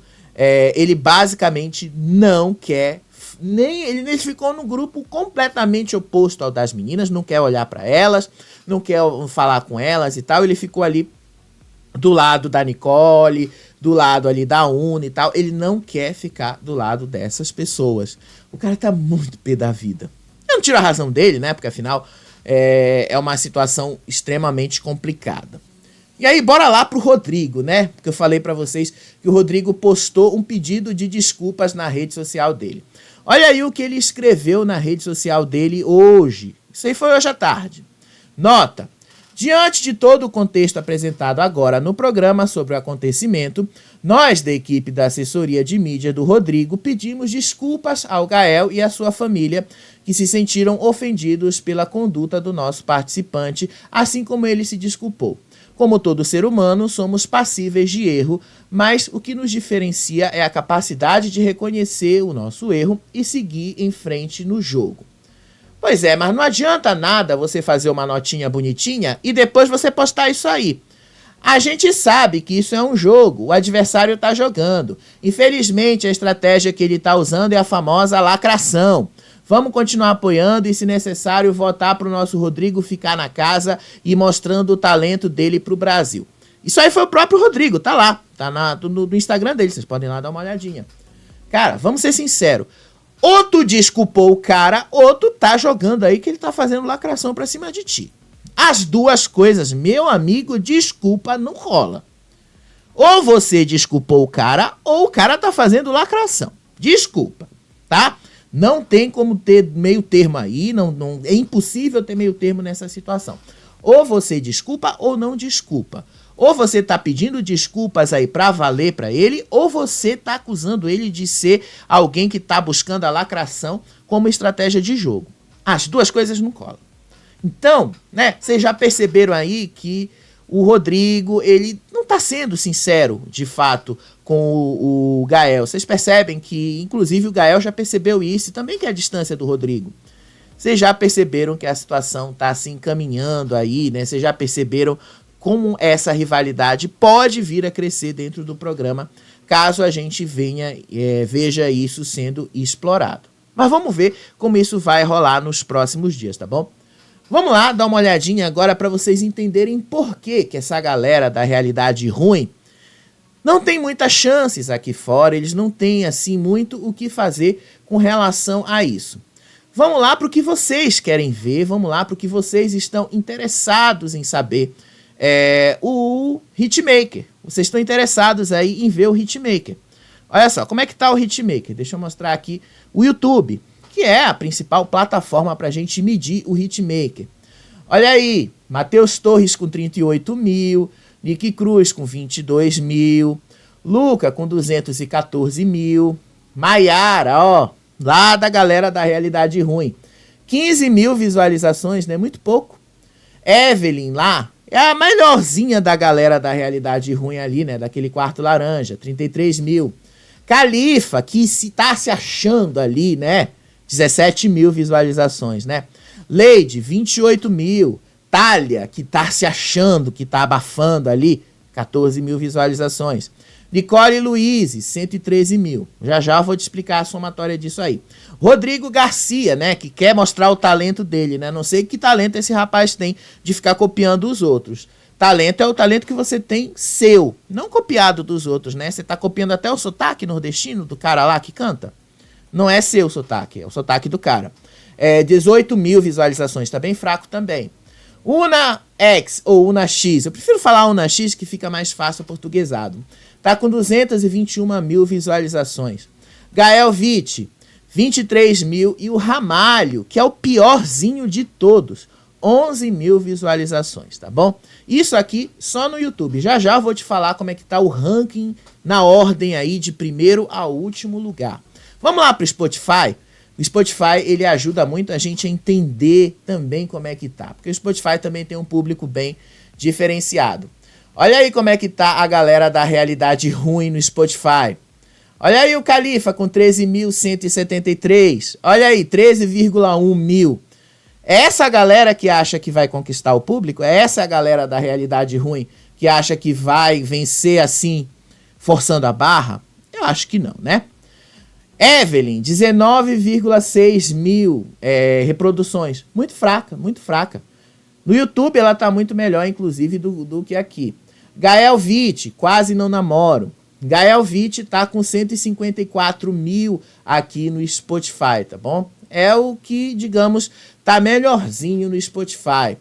ele basicamente não quer... Ele ficou no grupo completamente oposto ao das meninas, não quer olhar para elas, não quer falar com elas e tal. Ele ficou ali do lado da Nicole, do lado ali da Una e tal. Ele não quer ficar do lado dessas pessoas. O cara tá muito pé da vida. Eu não tiro a razão dele, né? Porque afinal é uma situação extremamente complicada. E aí, bora lá pro Rodrigo, né? Porque eu falei pra vocês que o Rodrigo postou um pedido de desculpas na rede social dele. Olha aí o que ele escreveu na rede social dele hoje. Isso aí foi hoje à tarde. Nota. Diante de todo o contexto apresentado agora no programa sobre o acontecimento, nós da equipe da assessoria de mídia do Rodrigo pedimos desculpas ao Gael e à sua família que se sentiram ofendidos pela conduta do nosso participante, assim como ele se desculpou. Como todo ser humano, somos passíveis de erro, mas o que nos diferencia é a capacidade de reconhecer o nosso erro e seguir em frente no jogo. Pois é, mas não adianta nada você fazer uma notinha bonitinha e depois você postar isso aí. A gente sabe que isso é um jogo, o adversário tá jogando. Infelizmente, a estratégia que ele tá usando é a famosa lacração. Vamos continuar apoiando e, se necessário, votar para o nosso Rodrigo ficar na casa e mostrando o talento dele para o Brasil. Isso aí foi o próprio Rodrigo, tá lá, tá no Instagram dele, vocês podem ir lá dar uma olhadinha. Cara, vamos ser sinceros. Ou tu desculpou o cara, ou tu tá jogando aí que ele tá fazendo lacração pra cima de ti. As duas coisas, meu amigo, desculpa, não rola. Ou você desculpou o cara, ou o cara tá fazendo lacração. Desculpa, tá? Não tem como ter meio termo aí, é impossível ter meio termo nessa situação. Ou você desculpa ou não desculpa. Ou você tá pedindo desculpas aí pra valer pra ele, ou você tá acusando ele de ser alguém que tá buscando a lacração como estratégia de jogo. As duas coisas não colam. Então, né, vocês já perceberam aí que o Rodrigo, ele não tá sendo sincero, de fato, com o Gael. Vocês percebem que, inclusive, o Gael já percebeu isso, e também que é a distância do Rodrigo. Vocês já perceberam que a situação tá se encaminhando aí, né? Vocês já perceberam como essa rivalidade pode vir a crescer dentro do programa, caso a gente veja isso sendo explorado. Mas vamos ver como isso vai rolar nos próximos dias, tá bom? Vamos lá, dar uma olhadinha agora para vocês entenderem por que essa galera da realidade ruim não tem muitas chances aqui fora, eles não têm assim muito o que fazer com relação a isso. Vamos lá para o que vocês querem ver, vamos lá para o que vocês estão interessados em saber. O Hitmaker, vocês estão interessados aí em ver o Hitmaker. Olha só, como é que tá o Hitmaker? Deixa eu mostrar aqui o YouTube, que é a principal plataforma para a gente medir o Hitmaker. Olha aí, Matheus Torres com 38 mil, Nick Cruz com 22 mil, Luca com 214 mil, Maiara, ó, lá da galera da Realidade Ruim, 15 mil visualizações, né? Muito pouco. Evelyn lá, é a melhorzinha da galera da Realidade Ruim ali, né? Daquele quarto laranja, 33 mil. Califa, que tá se achando ali, né? 17 mil visualizações, né? Leide, 28 mil. Thalia, que tá se achando, que tá abafando ali, 14 mil visualizações. Nicole Luiz, 113 mil. Já eu vou te explicar a somatória disso aí. Rodrigo Garcia, né, que quer mostrar o talento dele, né? Não sei que talento esse rapaz tem de ficar copiando os outros. Talento é o talento que você tem seu, não copiado dos outros, né? Você tá copiando até o sotaque nordestino do cara lá que canta. Não é seu sotaque, é o sotaque do cara. 18 mil visualizações, tá bem fraco também. Una X ou Una X, eu prefiro falar Una X que fica mais fácil portuguesado. Tá com 221 mil visualizações. Gael Vitti, 23 mil. E o Ramalho, que é o piorzinho de todos, 11 mil visualizações, tá bom? Isso aqui só no YouTube. Já eu vou te falar como é que tá o ranking na ordem aí de primeiro ao último lugar. Vamos lá pro Spotify? O Spotify, ele ajuda muito a gente a entender também como é que tá. Porque o Spotify também tem um público bem diferenciado. Olha aí como é que tá a galera da Realidade Ruim no Spotify. Olha aí o Califa com 13.173. Olha aí, 13,1 mil. Essa galera que acha que vai conquistar o público, essa galera da Realidade Ruim que acha que vai vencer assim, forçando a barra? Eu acho que não, né? Evelyn, 19,6 mil reproduções. Muito fraca, muito fraca. No YouTube ela tá muito melhor, inclusive, do que aqui. Gael Vitti, quase não namoro. Gael Vitti tá com 154 mil aqui no Spotify, tá bom? É o que, digamos, tá melhorzinho no Spotify.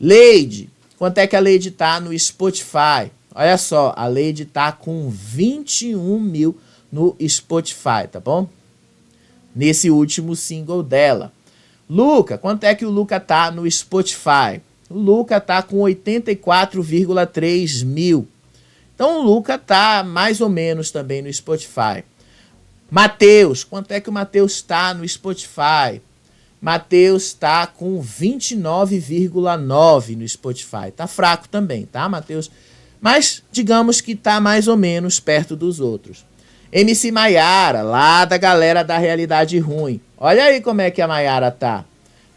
Leide, quanto é que a Leide tá no Spotify? Olha só, a Leide tá com 21 mil no Spotify, tá bom? Nesse último single dela. Luca, quanto é que o Luca tá no Spotify? O Luca tá com 84,3 mil. Então o Luca tá mais ou menos também no Spotify. Matheus, quanto é que o Matheus tá no Spotify? Matheus tá com 29,9 no Spotify. Tá fraco também, tá, Matheus? Mas digamos que tá mais ou menos perto dos outros. MC Maiara, lá da galera da Realidade Ruim. Olha aí como é que a Maiara tá.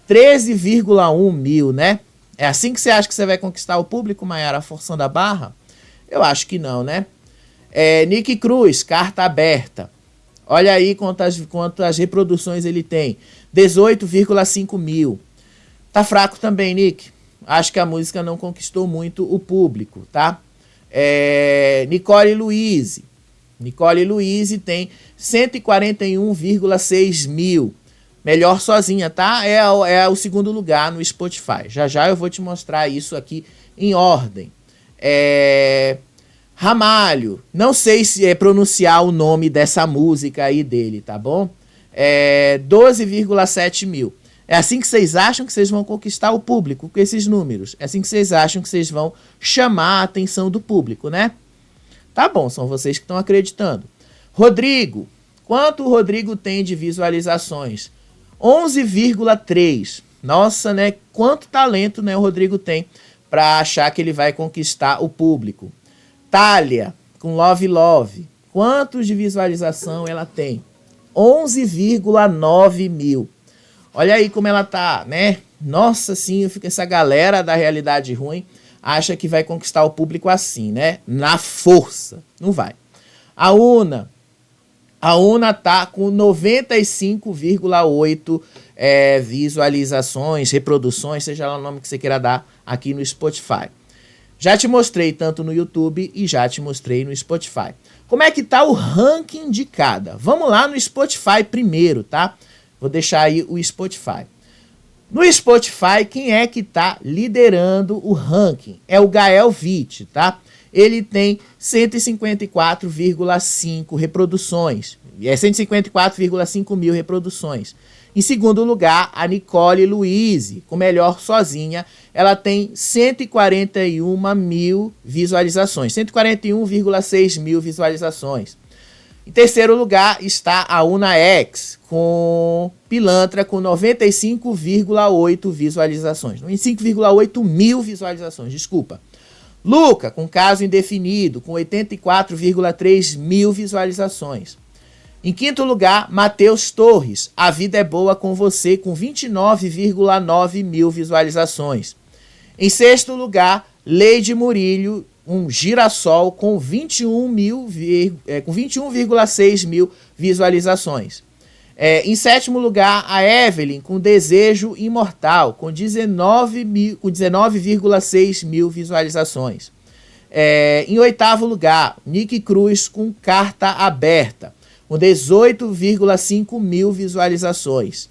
13,1 mil, né? É assim que você acha que você vai conquistar o público, Maiara, forçando a barra? Eu acho que não, né? Nick Cruz, carta aberta. Olha aí quantas reproduções ele tem. 18,5 mil. Tá fraco também, Nick. Acho que a música não conquistou muito o público, tá? Nicole Luiz. Nicole Luiz tem 141,6 mil. Melhor sozinha, tá? É o segundo lugar no Spotify. Já eu vou te mostrar isso aqui em ordem. Ramalho. Não sei se é pronunciar o nome dessa música aí dele, tá bom? 12,7 mil. É assim que vocês acham que vocês vão conquistar o público com esses números. É assim que vocês acham que vocês vão chamar a atenção do público, né? Tá bom, são vocês que estão acreditando. Rodrigo. Quanto o Rodrigo tem de visualizações? 11,3. Nossa, né? Quanto talento, né, o Rodrigo tem para achar que ele vai conquistar o público. Thalia, com Love Love. Quantos de visualização ela tem? 11,9 mil. Olha aí como ela tá, né? Nossa, sim, essa galera da Realidade Ruim acha que vai conquistar o público assim, né? Na força. Não vai. A Una tá com 95,8 visualizações, reproduções, seja lá o nome que você queira dar aqui no Spotify. Já te mostrei tanto no YouTube e já te mostrei no Spotify. Como é que tá o ranking de cada? Vamos lá no Spotify primeiro, tá? Vou deixar aí o Spotify. No Spotify, quem é que tá liderando o ranking? É o Gael Witt, tá? Ele tem 154,5 reproduções. É 154,5 mil reproduções. Em segundo lugar, a Nicole Louise, com Melhor Sozinha, ela tem 141 mil visualizações, 141,6 mil visualizações. Em terceiro lugar está a Una X, com Pilantra, com 95,8 visualizações, 95,8 mil visualizações, desculpa. Luca, com Caso Indefinido, com 84,3 mil visualizações. Em quinto lugar, Matheus Torres, A Vida é Boa com Você, com 29,9 mil visualizações. Em sexto lugar, Leide Murilho, um Girassol, com 21,6 mil visualizações. Em sétimo lugar, a Evelyn, com Desejo Imortal, com 19,6 mil visualizações. Em oitavo lugar, Nick Cruz, com Carta Aberta, com 18,5 mil visualizações.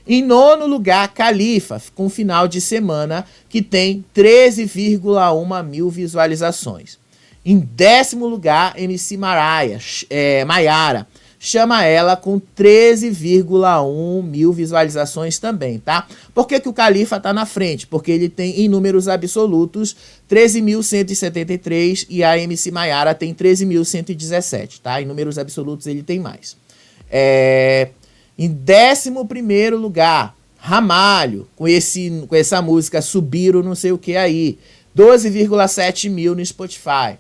Em nono lugar, Califa, com Final de Semana, que tem 13,1 mil visualizações. Em décimo lugar, MC Maiara, Chama Ela, com 13,1 mil visualizações também, tá? Por que o Califa tá na frente? Porque ele tem, em números absolutos, 13.173 e a MC Maiara tem 13.117, tá? Em números absolutos ele tem mais. Em 11º lugar, Ramalho, com essa música Subiram não sei o que aí, 12,7 mil no Spotify.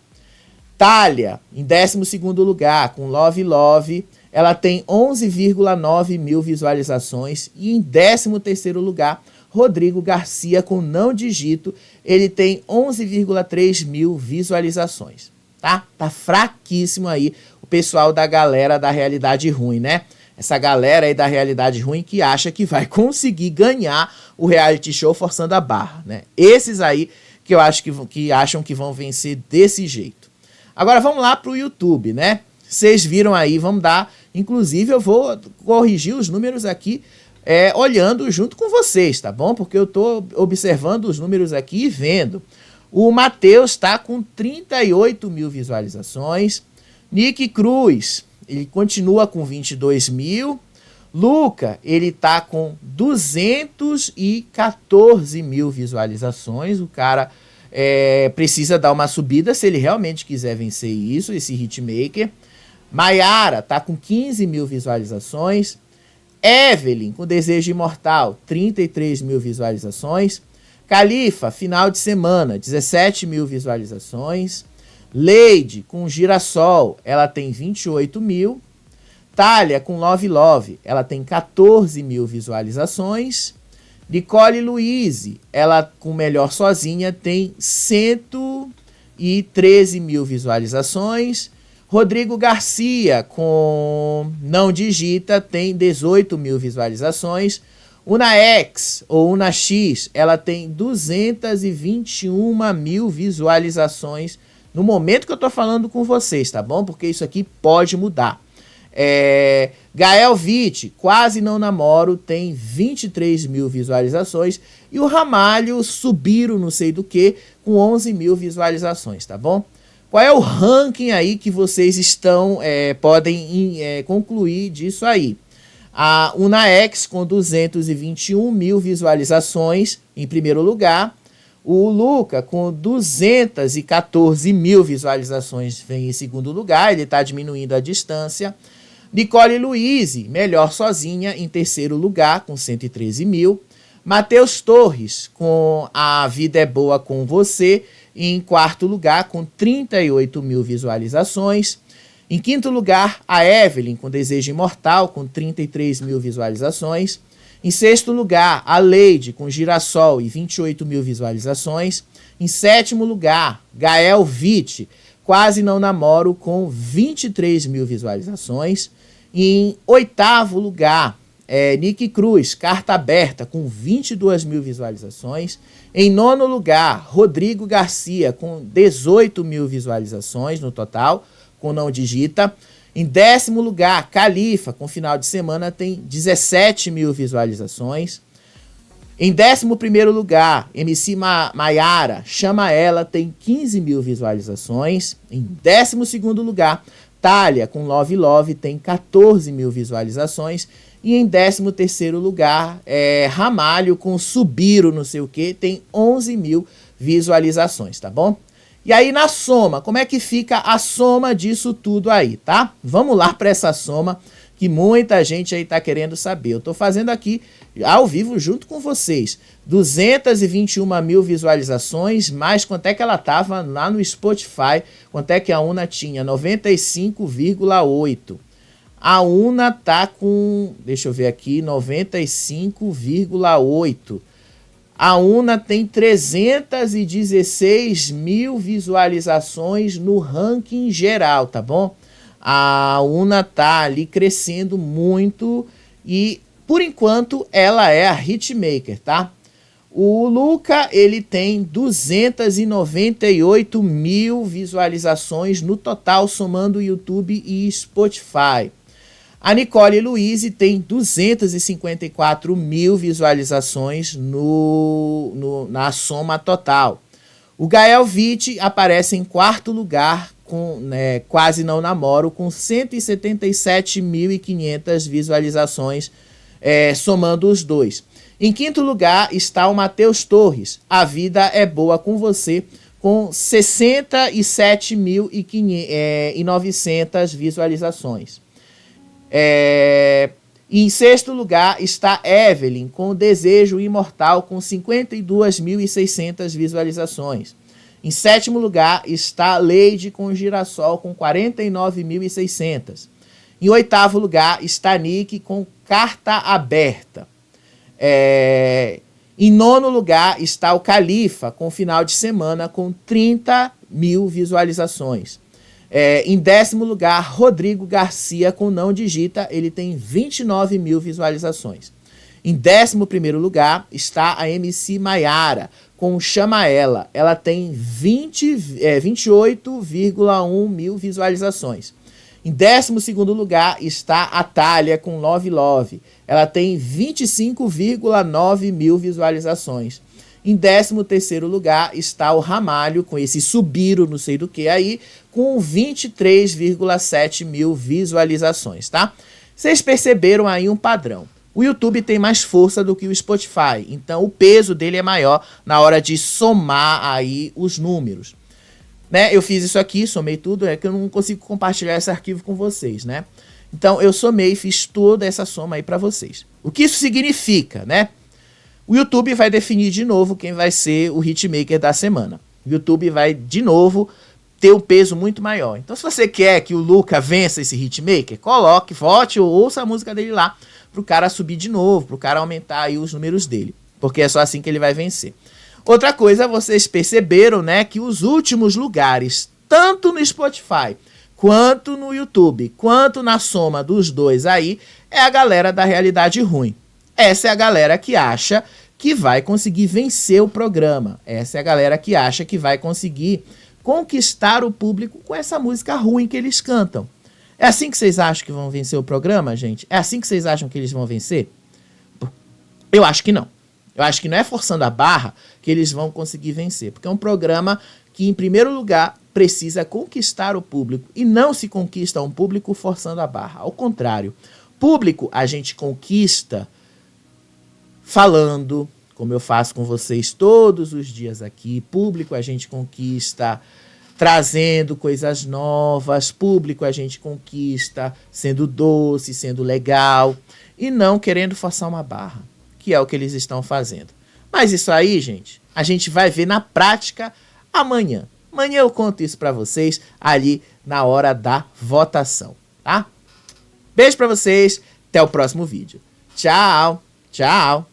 Thalia, em 12º lugar, com Love Love, ela tem 11,9 mil visualizações. E em 13º lugar, Rodrigo Garcia, com Não Digito, ele tem 11,3 mil visualizações, tá? Tá fraquíssimo aí o pessoal da galera da Realidade Ruim, né? Essa galera aí da Realidade Ruim que acha que vai conseguir ganhar o reality show forçando a barra, né? Esses aí que eu acho que acham que vão vencer desse jeito. Agora vamos lá pro YouTube, né? Vocês viram aí, vamos dar... Inclusive eu vou corrigir os números aqui olhando junto com vocês, tá bom? Porque eu tô observando os números aqui e vendo. O Matheus tá com 38 mil visualizações. Nick Cruz, ele continua com 22 mil. Luca, ele tá com 214 mil visualizações. O cara precisa dar uma subida se ele realmente quiser vencer isso, esse hitmaker. Maiara tá com 15 mil visualizações. Evelyn, com Desejo Imortal, 33 mil visualizações. Califa, Final de Semana, 17 mil visualizações. Leide, com Girassol, ela tem 28 mil. Thalia, com Love Love, ela tem 14 mil visualizações. Nicole Louise, ela com Melhor Sozinha, tem 113 mil visualizações. Rodrigo Garcia, com Não Digita, tem 18 mil visualizações. Una X, ou Una X, ela tem 221 mil visualizações no momento que eu tô falando com vocês, tá bom? Porque isso aqui pode mudar. Gael Witt, Quase Não Namoro, tem 23 mil visualizações. E o Ramalho, Subiram não sei do que, com 11 mil visualizações, tá bom? Qual é o ranking aí que vocês podem concluir disso aí? A Una X, com 221 mil visualizações, em primeiro lugar. O Luca, com 214 mil visualizações, vem em segundo lugar. Ele está diminuindo a distância. Nicole Louise, Melhor Sozinha, em terceiro lugar, com 113 mil. Matheus Torres, com A Vida é Boa com Você, em quarto lugar, com 38 mil visualizações. Em quinto lugar, a Evelyn, com Desejo Imortal, com 33 mil visualizações. Em sexto lugar, a Leide, com Girassol, e 28 mil visualizações. Em sétimo lugar, Gael Witt, Quase Não Namoro, com 23 mil visualizações. Em oitavo lugar, Nick Cruz, Carta Aberta, com 22 mil visualizações. Em nono lugar, Rodrigo Garcia, com 18 mil visualizações no total, com Não Digita. Em décimo lugar, Califa, com final de semana, tem 17 mil visualizações. Em 11º lugar, MC Maiara, Chama Ela, tem 15 mil visualizações. Em 12º lugar, Thalia, com Love Love, tem 14 mil visualizações. E em 13º lugar, Ramalho, com Subiram, não sei o que, tem 11 mil visualizações, tá bom? E aí na soma, como é que fica a soma disso tudo aí, tá? Vamos lá para essa soma que muita gente aí tá querendo saber. Eu tô fazendo aqui ao vivo junto com vocês. 221 mil visualizações, mais quanto é que ela tava lá no Spotify, quanto é que a Una tinha? 95,8. A Una tá com, deixa eu ver aqui, 95,8. A Una tem 316 mil visualizações no ranking geral, tá bom? A Una tá ali crescendo muito e, por enquanto, ela é a hitmaker, tá? O Luca, ele tem 298 mil visualizações no total, somando YouTube e Spotify. A Nicole Louise tem 254 mil visualizações na soma total. O Gael Witt aparece em quarto lugar, com Quase Não Namoro, com 177.500 visualizações, somando os dois. Em quinto lugar está o Matheus Torres, A Vida é Boa com Você, com 67.900 visualizações. Em sexto lugar está Evelyn, com Desejo Imortal, com 52.600 visualizações. Em sétimo lugar está Lady com Girassol, com 49.600. Em oitavo lugar está Nick com Carta Aberta. Em nono lugar está o Califa, com final de semana, com 30 mil visualizações. Em décimo lugar, Rodrigo Garcia, com Não Digita, ele tem 29 mil visualizações. Em 11º lugar está a MC Maiara, com Chama Ela. Ela tem 28,1 mil visualizações. Em 12º lugar está a Thalia, com Love Love. Ela tem 25,9 mil visualizações. Em 13º lugar está o Ramalho, com esse Subiram, não sei do que aí, com 23,7 mil visualizações, tá? Vocês perceberam aí um padrão. O YouTube tem mais força do que o Spotify, então o peso dele é maior na hora de somar aí os números. Né? Eu fiz isso aqui, somei tudo, é que eu não consigo compartilhar esse arquivo com vocês, né? Então eu somei, fiz toda essa soma aí para vocês. O que isso significa, né? O YouTube vai definir de novo quem vai ser o hitmaker da semana. O YouTube vai, de novo, ter um peso muito maior. Então, se você quer que o Luca vença esse hitmaker, coloque, vote ou ouça a música dele lá, pro cara subir de novo, pro cara aumentar aí os números dele. Porque é só assim que ele vai vencer. Outra coisa, vocês perceberam, né, que os últimos lugares, tanto no Spotify, quanto no YouTube, quanto na soma dos dois aí, é a galera da realidade ruim. Essa é a galera que acha que vai conseguir vencer o programa. Essa é a galera que acha que vai conseguir conquistar o público com essa música ruim que eles cantam. É assim que vocês acham que vão vencer o programa, gente? É assim que vocês acham que eles vão vencer? Eu acho que não. Eu acho que não é forçando a barra que eles vão conseguir vencer. Porque é um programa que, em primeiro lugar, precisa conquistar o público. E não se conquista um público forçando a barra. Ao contrário. Público a gente conquista falando, como eu faço com vocês todos os dias aqui. Público a gente conquista trazendo coisas novas. Público a gente conquista sendo doce, sendo legal. E não querendo forçar uma barra, que é o que eles estão fazendo. Mas isso aí, gente, a gente vai ver na prática amanhã. Amanhã eu conto isso pra vocês ali na hora da votação, tá? Beijo pra vocês, até o próximo vídeo. Tchau, tchau.